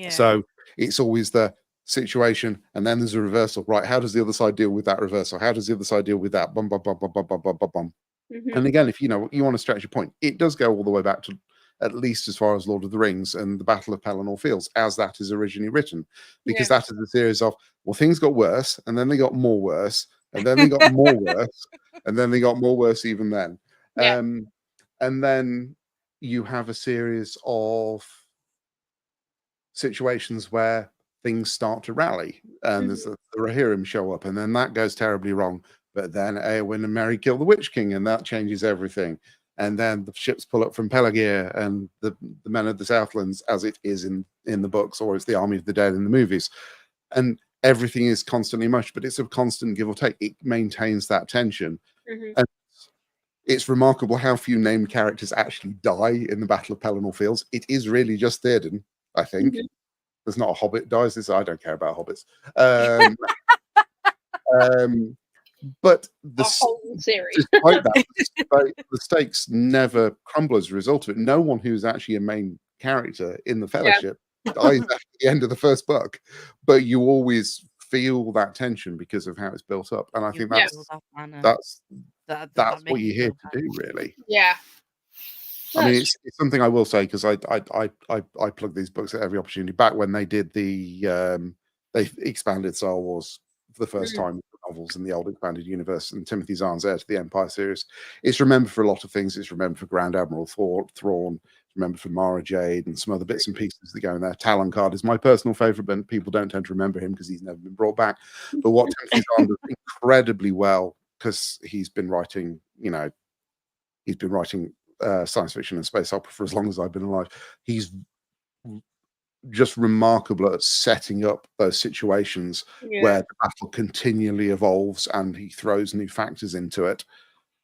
So it's always the situation, and then there's a reversal. Right? How does the other side deal with that reversal? How does the other side deal with that? Bum bum bum bum bum bum bum bum bum. And again, if you want to stretch your point, it does go all the way back to at least as far as Lord of the Rings and the Battle of Pelennor Fields, as that is originally written, because that is a series of, well, things got worse, and then they got more worse, and then they got more worse, and then they got more worse even then. And then you have a series of situations where things start to rally, and there's the Rohirrim show up, and then that goes terribly wrong. But then Eowyn and Merry kill the Witch King, and that changes everything. And then the ships pull up from Pelagir, and the men of the Southlands, as it is in the books, or it's the Army of the Dead in the movies. And everything is constantly mush, but it's a constant give or take. It maintains that tension. Mhm. And it's remarkable how few named characters actually die in the Battle of Pelennor Fields. It is really just Theoden, I think. Mhm. There's not a hobbit dies. This I don't care about hobbits. Um, um, but A whole series. despite that, the stakes never crumble as a result of it. No one who's actually a main character in the Yeah. Fellowship dies after the end of the first book, but you always feel that tension because of how it's built up, and I think Yeah. that's that what makes you're you here feel to do, really. Yeah. I mean, That's it's something I will say because I plug these books at every opportunity. Back when they did they expanded Star Wars for the first true. time with the novels in the old expanded universe, and Timothy Zahn's Heir to the Empire series. It's remembered for a lot of things. It's remembered for Grand Admiral Thrawn. It's remembered for Mara Jade and some other bits and pieces that go in there. Talon Card is my personal favorite, but people don't tend to remember him because he's never been brought back. But what Timothy Zahn does incredibly well, because he's been writing, science fiction and space opera for as long as I've been alive. He's just remarkable at setting up those situations where Yeah. the battle continually evolves and he throws new factors into it.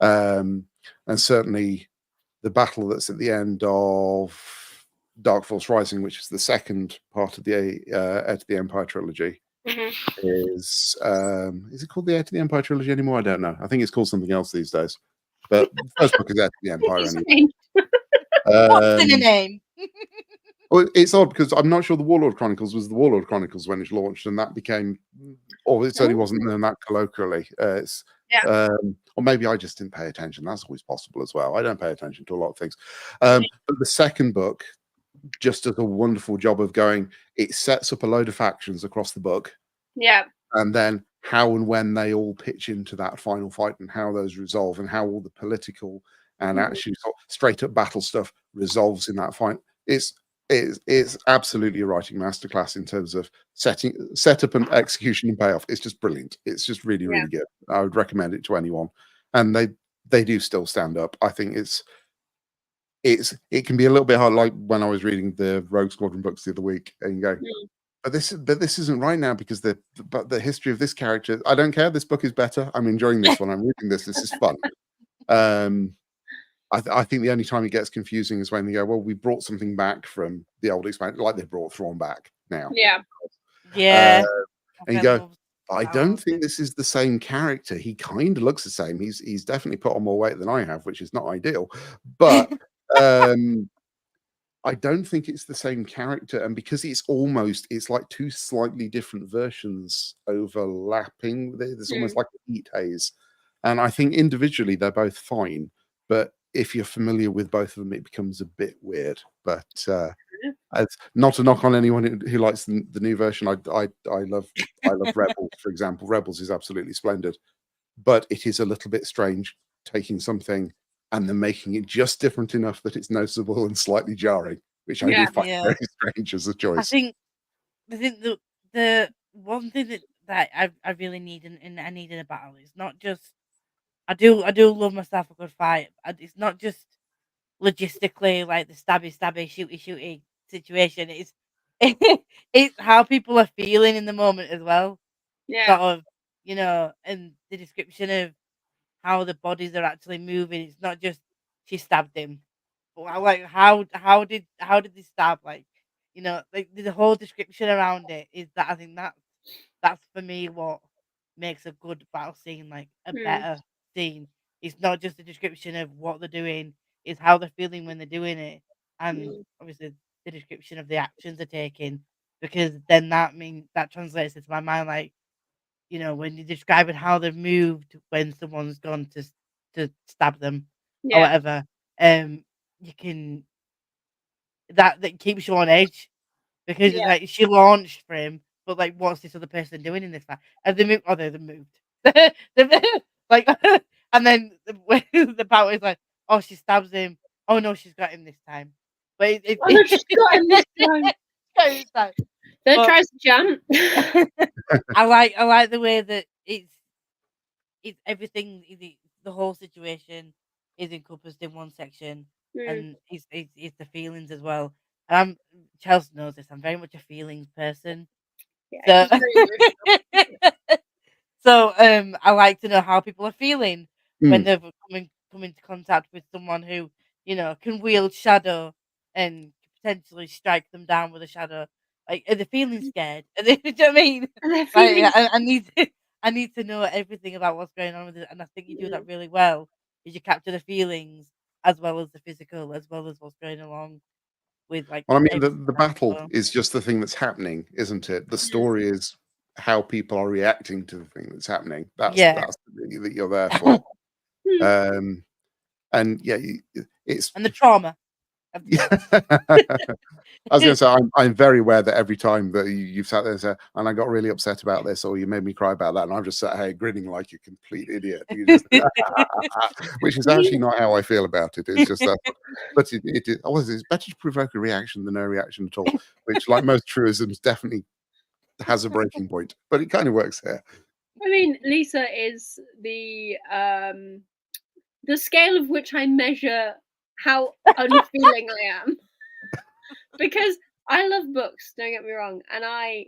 And certainly the battle that's at the end of Dark Force Rising, which is the second part of the Heir to the Empire trilogy, Mhm. is it called the Heir to the Empire trilogy anymore? I don't know. I think it's called something else these days. But the first book is Heir to the Empire It's anyway. What's in a name? Well, it's odd because I'm not sure the Warlord Chronicles was the Warlord Chronicles when it launched, and that became, or it certainly wasn't known that colloquially. Yeah. Or maybe I just didn't pay attention. That's always possible as well. I don't pay attention to a lot of things. Yeah. But the second book just does a wonderful job of going. It sets up a load of factions across the book, Yeah. and then how and when they all pitch into that final fight and how those resolve and how all the political and Mhm. actually sort of straight up battle stuff resolves in that fight. It's absolutely a writing masterclass in terms of setup and execution and payoff. It's just brilliant. It's just really, Yeah. really good. I would recommend it to anyone. And they do still stand up. I think it can be a little bit hard, like when I was reading the Rogue Squadron books the other week, and you go, Mm. but this isn't right now because the history of this character. I don't care. This book is better. I'm enjoying this one. I'm reading this. This is fun. I think the only time it gets confusing is when they go, well, we brought something back from the old expansion, like they brought Thrawn back now. Yeah. Yeah. And you go, I don't think this is the same character. He kind of looks the same. He's definitely put on more weight than I have, which is not ideal. But I don't think it's the same character, and because it's like two slightly different versions overlapping. There's almost Mm. like a heat haze, and I think individually they're both fine, but if you're familiar with both of them, it becomes a bit weird. But it's not a knock on anyone who likes the new version. I love Rebels, for example. Rebels is absolutely splendid, but it is a little bit strange taking something and then making it just different enough that it's noticeable and slightly jarring, which I do Yeah. find very strange as a I choice. think the one thing that I really need and I need in a battle is not just I do love myself a good fight. It's not just logistically like the stabby, shooty situation. It's how people are feeling in the moment as well. Yeah. Sort of, and the description of how the bodies are actually moving. It's not just she stabbed him. But like how did they stab? Like, like the whole description around it is that I think that's for me what makes a good battle scene, like a Mm. better scene. It's not just a description of what they're doing, it's how they're feeling when they're doing it. And Mm. obviously the description of the actions they're taking. Because then that translates into my mind like, when you're describing how they've moved when someone's gone to stab them or Yeah. whatever, you can that keeps you on edge because it's Yeah. like she launched for him, but like, what's this other person doing in this fight? Have they moved? Oh, they've moved. Like, and then when the battle is like, oh, she stabs him. Oh no, she's got him this time. But Oh no, she's got him this time. got him this time. Third But tries to jump. I like the way that it's everything. The whole situation is encompassed in one section, Mm. and it's the feelings as well. And Chelsea knows this. I'm very much a feelings person. Yeah, it So, was very emotional. so I like to know how people are feeling when Mm. they've come into contact with someone who, can wield shadow and potentially strike them down with a shadow. Like, are they feeling scared? Are they, do you know what I mean? And their Like, feelings. I need I need to know everything about what's going on with it, and I think you do Mm, that really well. Is you capture the feelings as well as the physical, as well as what's going along with like Well, I mean, everything the else. battle So, is just the thing that's happening, isn't it? The mm, story is how people are reacting to the thing that's happening. yeah, That's the thing that you're there for. mm. Um, and yeah, it's and the trauma of the yeah. battle. I was going to say, I'm very aware that every time that you've sat there and said, and I got really upset about this, or you made me cry about that, and I'm just sat here grinning like a complete idiot. You just, which is actually not how I feel about it. It's just that, but it's better to provoke a reaction than no reaction at all, which, like most truisms, definitely has a breaking point, but it kind of works here. I mean, Lisa is the scale of which I measure how unfeeling I am. Because I love books, don't get me wrong, and I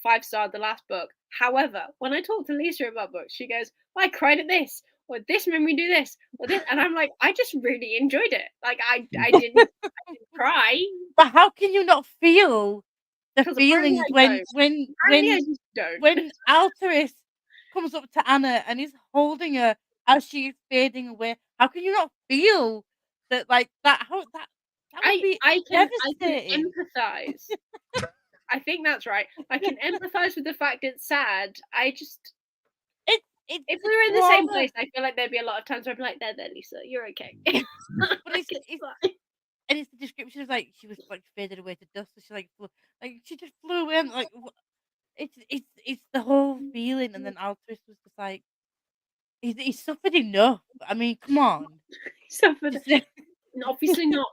5-starred the last book. However, when I talk to Lisa about books, she goes, well, I cried at this, or this made me do this, or this, and I'm like, I just really enjoyed it. Like I didn't cry But how can you not feel the because apparently feelings I when don't. when Apparently I when just don't. when Alteris comes up to Anna and is holding her as she is fading away? How can you not feel that like that? How that would be I can devastating. empathize. I think that's right. I can empathize with the fact it's sad. I just It's if the we were in the same trauma. place, I feel like there'd be a lot of times where I'd be like, there, Lisa, you're okay. But Like it's it's fine. and it's the description of like she was like faded away to dust. So she like she just flew away. And, like it's the whole feeling. And then Alteris was just like. He suffered enough. I mean, come on. Suffered. Just Obviously not.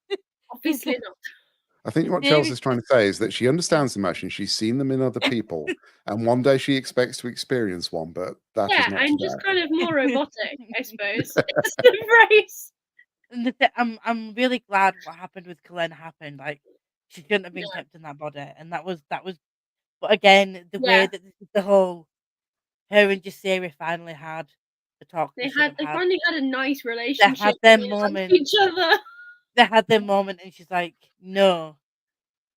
his Obviously not. I think what there Chelsea is is trying just to say is that she understands emotion, she's seen them in other people, and one day she expects to experience one, but that is Yeah, not I'm just today. kind of more robotic, I suppose. It's the phrase. and I'm really glad what happened with Cullen happened. Like she shouldn't have been Yeah, kept in that body, and that was. But again, the way yeah. that the whole her and Jasiri finally had the talk they should have They had. finally had a nice They relationship had their and they liked moment. each other. They had their moment, and she's like, "No,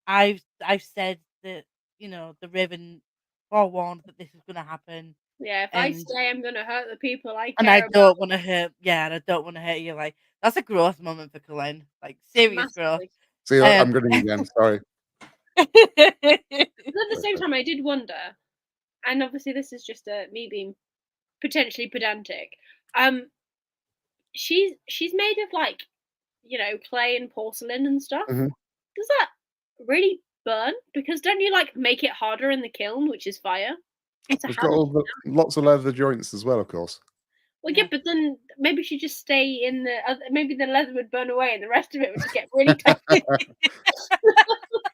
I've said that the Raven forewarned that this was going to happen, Yeah, if I and stay, I'm gonna hurt the people I And I care about don't wanna hurt yeah, and I don't wanna hurt you, like, that's a growth moment for Cullen, like, serious growth. massively. See, I'm Um grinning again, sorry. But at the same time, I did wonder, and obviously this is just me being potentially pedantic. Um, she's made of like clay and porcelain and stuff. Mhm. Does that really burn? Because don't you like make it harder in the kiln, which is fire? So It's how got does all she the lots of leather joints as well, of course. Well, yeah, Yeah. but then maybe she just stay in the maybe the leather would burn away and the rest of it would just get really toxic.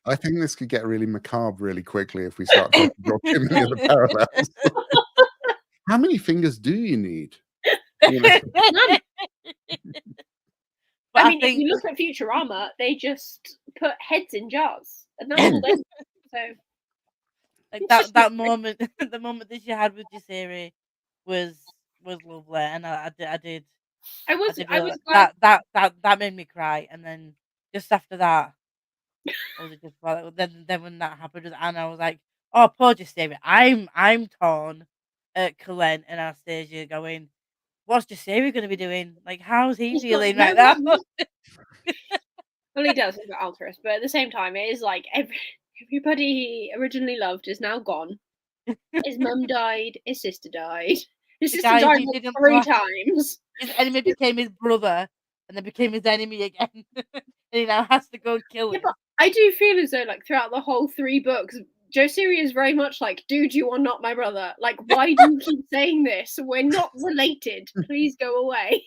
I think this could get really macabre really quickly if we start trying to draw too many other parallels. How many fingers do you need? You know? None. But I I mean, if think, you look at Futurama, they just put heads in jars, and that's all Mm. they do. So like, it's just not that moment the moment that she had with Jasiri was was lovely, and I did I really was glad. that made me cry, and then just after that, I was just like then when that happened with Anna, I was like, "Oh, poor Jasiri." I'm torn at Cullen and Anastasia going, "What's Jasiri gonna be doing? Like, how's he He's got feeling no right now?" one. Well, he does. He's got Alterus, but at the same time, it is like everybody he originally loved is now gone. His mum died. His sister died. His The sister guy died who like didn't 3 times. his enemy became his brother, and then became his enemy again, and he now has to go and kill Yeah, but him. I do feel as though, like, throughout the whole 3 books, Josiri is very much like, dude, you are not my brother. Like, why do you keep saying this? We're not related. Please go away.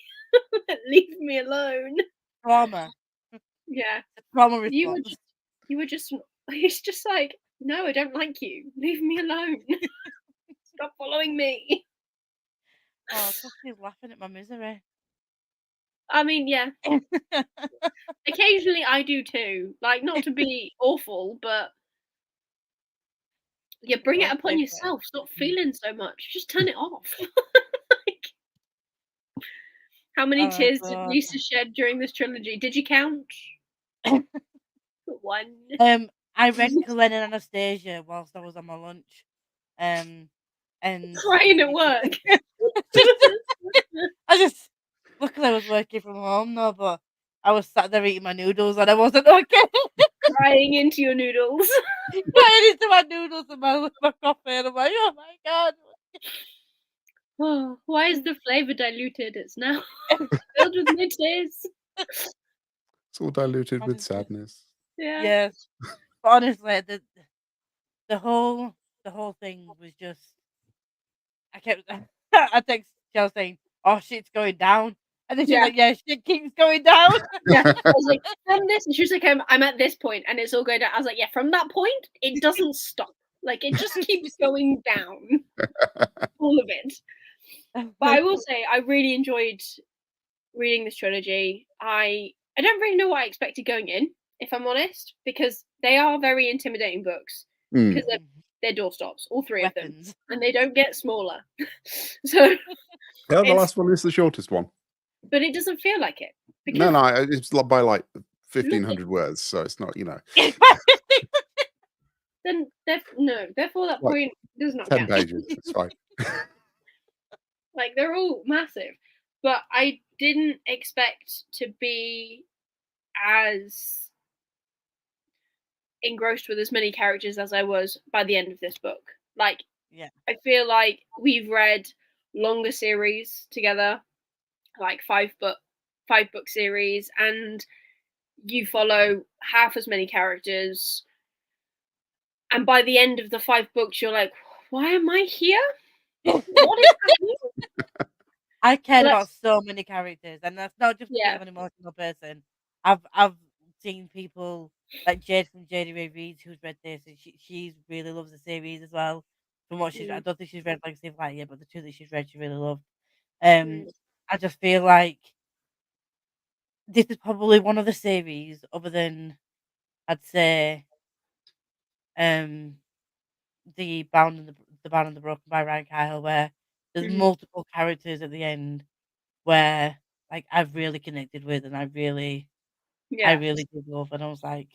Leave me alone. Trauma. Yeah. The trauma You were response. just, you were just, it's just like, no, I don't like you. Leave me alone. Stop following me. Oh, Sophie's laughing at my misery. I mean, yeah, occasionally I do too. Like, not to be awful, but Yeah, bring it Don't upon pay for yourself. Stop it. feeling so much. Just turn it off. Like, how many Oh tears did god. Lisa shed during this trilogy? Did you count? One. I read Kalen and Anastasia whilst I was on my lunch. And Crying at work. I just luckily I was working from home though, but I was sat there eating my noodles and I wasn't okay. Crying into your noodles. Crying into my noodles and my coffee, and I'm like, oh my god. Oh, why is the flavour diluted? It's now filled with my tears. It's all diluted with Honestly. sadness. Yeah. Yes. But honestly, the whole thing was just I kept I text Chelsea saying, "Oh shit's going down," and then she's Yeah. like, "Yeah, shit keeps going down." Yeah. I was like, from this, and she was like, I'm at this point, and it's all going down. I was like, yeah, from that point, it doesn't stop. Like, it just keeps going down. All of it. But I will say, I really enjoyed reading this trilogy. I don't really know what I expected going in, if I'm honest, because they are very intimidating books. Because they're doorstops, all three of them, Weapons. and they don't get smaller. So Yeah, the it's, last one is the shortest one. but it doesn't feel like it No, because no, it's by like look 1,500 words, so it's not, you know, then therefore that like point does not 10 count. pages. It's fine. Like they're all massive, but I didn't expect to be as engrossed with as many characters as I was by the end of this book. Like, Yeah. I feel like we've read longer series together, like five book series, and you follow half as many characters. And by the end of the 5 books, you're like, why am I here? What is happening? I cared But about so many characters, and that's not just because yeah, I'm an emotional person. I've seen people like Jade from JD Ray Reads who's read this, and she really loves the series as well. From what she's, I don't think she's read Legacy of Light yet, but the two that she's read, she really loved. I just feel like this is probably one of the series, other than I'd say, the Bound and the Broken by Ryan Kyle, where there's multiple characters at the end where like I've really connected with, and I really did love. And I was like,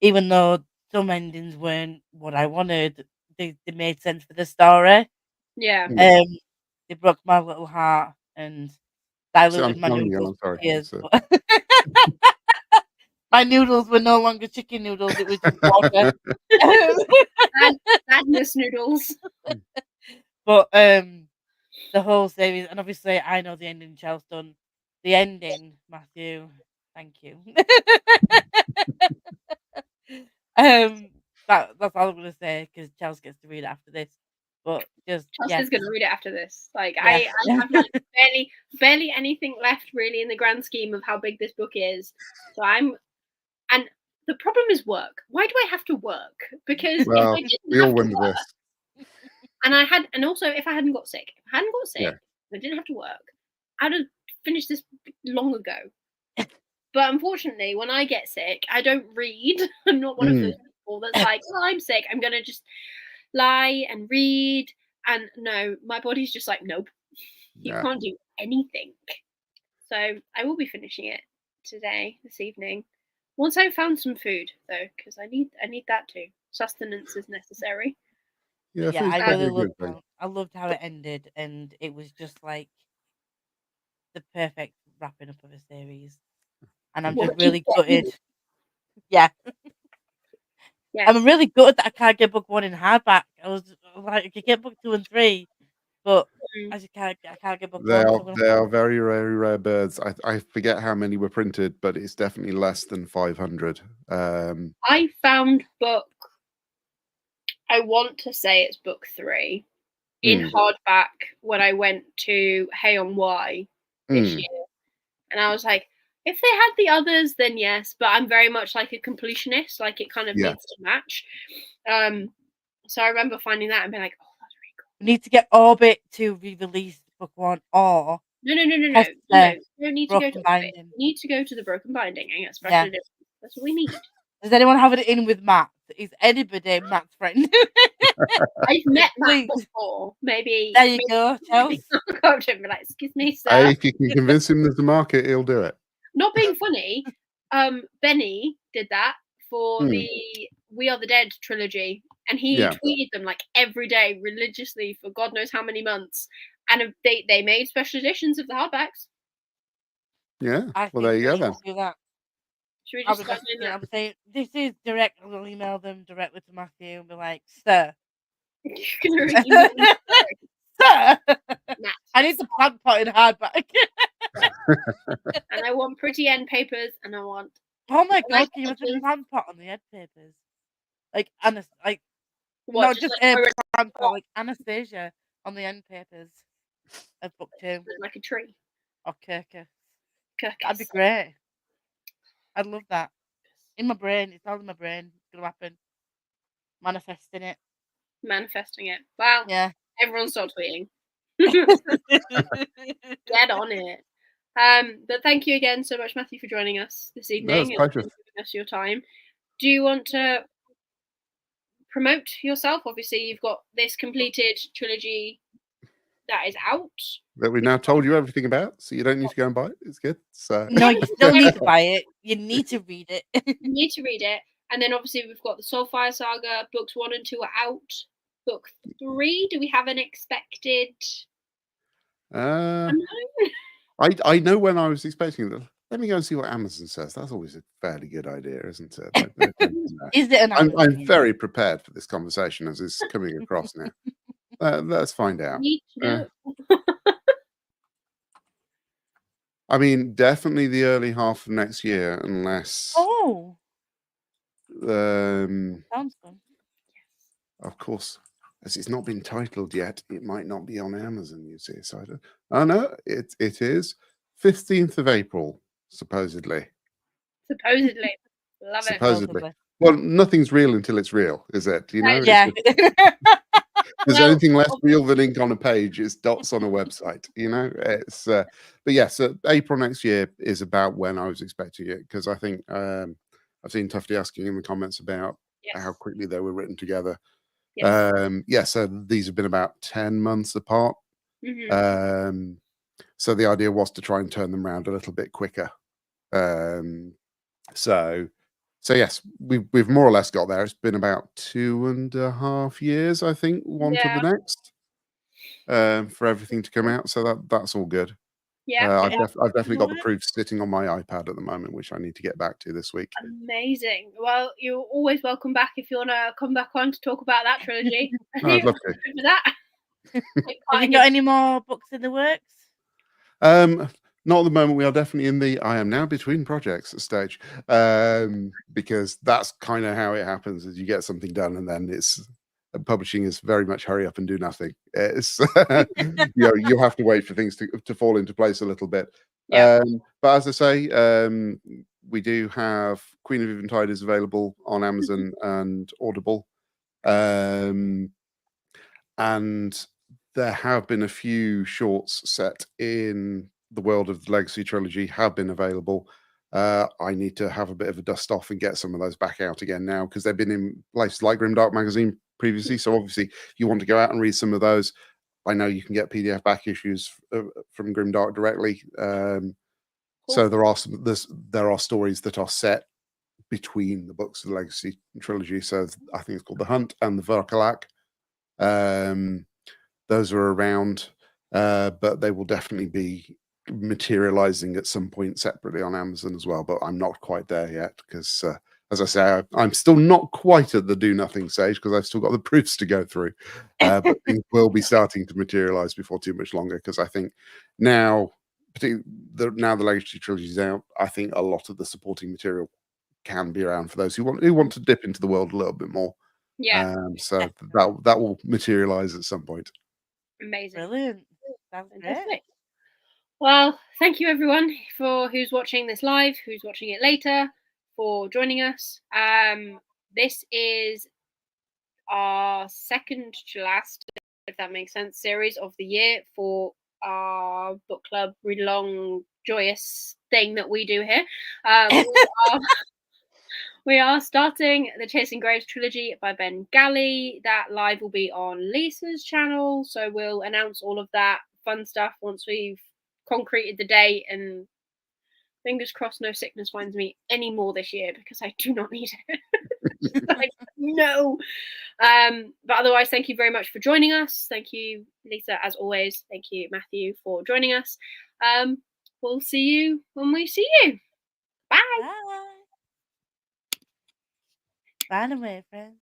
even though some endings weren't what I wanted, they made sense for the story. yeah. They broke my little heart and So I'm diluted my telling you, noodles I'm sorry. with tears. So. But my noodles were no longer chicken noodles; it was just water. Sadness noodles. But the whole series, and obviously I know the ending. Chel's done the ending. Matthew, thank you. That's all I'm gonna say because Chelsea gets to read it after this. But just Chelsea's gonna read it after this. Like yeah. I have like barely anything left really in the grand scheme of how big this book is. So and the problem is work. Why do I have to work? Because if Well, I didn't we all have to win work, this. and also if I hadn't got sick, I didn't have to work, I'd have finished this long ago. But unfortunately, when I get sick, I don't read. I'm not one of those people that's like, oh, I'm sick. I'm gonna just lie and read. And no, my body's just like, nope, you can't do anything. So I will be finishing it this evening. Once I've found some food, though, because I need that too. Sustenance is necessary. Yeah, Yeah, I food's probably really a good thing. loved how it ended, and it was just like the perfect wrapping up of a series. And I'm just really gutted. Yeah. Yes. I'm really gutted that I can't get book 1 in hardback. I was like, I could get book 2 and 3, but I can't get book 1. So They are very, very rare birds. I forget how many were printed, but it's definitely less than 500. I found book. I want to say it's book 3 in hardback when I went to Hay on Wye this year, and I was like, if they had the others, then yes. But I'm very much like a completionist; like it kind of needs to match. So I remember finding that and being like, oh, that's really cool. We need to get Orbit to re-release book 1, or No. You don't need to go to Orbit. You need to go to the Broken Binding and get Special Edition. That's what we need. Does anyone have it in with Matt? Is anybody Matt's friend? I've met Matt Please. before. Maybe. There you go, Chelsea. I'll go up to him and be like, "Excuse me, sir." Hey, if you can convince him there's a market, he'll do it. Not being funny, Benny did that for Hmm. the We Are the Dead trilogy, and he Yeah. tweeted them like every day religiously for God knows how many months, and they made special editions of the hardbacks. Yeah. I Well, think there you we go should then. do that. Should we I'll just be start doing messaging. that? I'll be saying, "This is direct." I'll email them directly to Matthew and be like, "Sir, You can email me, sir, Matt, I need the plant pot in hardback." and I want pretty end papers, and I want Oh my I like god, can you imagine edges. plant pot on the end papers? Like What, not just just like a a plant pot, like Anastasia on the end papers of book 2 like a tree. or Kirker. That'd be Kirkus. great. I'd love that. In my brain, it's all in my brain. It's gonna happen. Manifesting it. Manifesting it. Well, Yeah. everyone start tweeting. Get on it. But thank you again so much, Matthew, for joining us this evening No, it's a and pleasure. giving us your time. Do you want to promote yourself? Obviously, you've got this completed trilogy that is out. That we now told you everything about, so you don't need to go and buy it. It's good. So No, you still need to buy it. You need to read it. You need to read it. And then obviously we've got the Soulfire Saga. Books 1 and 2 are out. Book 3, do we have an expected unknown? I know when I was expecting it. Let me go and see what Amazon says. That's always a fairly good idea, isn't it? Is it an I'm very prepared for this conversation as it's coming across now. Let's find out. Need to know. I mean, definitely the early half of next year, unless Oh, sounds fun. of course, as it's not been titled yet, it might not be on Amazon, you see. So I don't. Oh no, it is 15th of April, supposedly. Supposedly. Love it. Supposedly. Well, nothing's real until it's real, is it? You know? Yeah. There's Well, anything less real than ink on a page. It's dots on a website, you know. It's but yes, so April next year is about when I was expecting it, because I think I've seen Tufty asking in the comments about how yes. quickly they were written together. Yes. Yeah, so these have been about 10 months apart. Mhm. So the idea was to try and turn them around a little bit quicker. So yes, we've more or less got there. It's been about 2.5 years, I think, one to the next, for everything to come out. So that's all good. Yeah. I've definitely got the proofs sitting on my iPad at the moment, which I need to get back to this week. Amazing. Well, you're always welcome back if you want to come back on to talk about that trilogy. I'd love to. For that. Have you got any more books in the works? Not at the moment. We are definitely in the I am now between projects stage, because that's kind of how it happens. Is you get something done and then it's publishing is very much hurry up and do nothing. It's you have to wait for things to fall into place a little bit. Yeah. But as I say, we do have Queen of Eventide is available on Amazon and Audible, and there have been a few shorts set in the world of the Legacy trilogy have been available. I need to have a bit of a dust off and get some of those back out again now, because they've been in places like Grimdark magazine previously. So obviously, if you want to go out and read some of those, I know you can get PDF back issues from Grimdark directly. So there are stories that are set between the books of the Legacy trilogy. So I think it's called The Hunt and the Verkalak. Those are around, but they will definitely be materializing at some point separately on Amazon as well. But I'm not quite there yet because, as I say, I'm still not quite at the do nothing stage because I've still got the proofs to go through. But things will be starting to materialize before too much longer, because I think now, particularly now the Legacy trilogy is out, I think a lot of the supporting material can be around for those who want to dip into the world a little bit more. Yeah. So that will materialize at some point. Amazing. Brilliant. Sounds great. Well, thank you everyone for who's watching this live, who's watching it later, for joining us. This is our second to last, if that makes sense, series of the year for our book club read along joyous thing that we do here. We are starting the Chasing Graves trilogy by Ben Galley. That live will be on Lisa's channel, so we'll announce all of that fun stuff once we've concreted the date, and fingers crossed no sickness finds me anymore this year, because I do not need it. Like, no. But otherwise, thank you very much for joining us. Thank you, Lisa, as always. Thank you, Matthew, for joining us. We'll see you when we see you. Bye. Bye. Bye, my friends.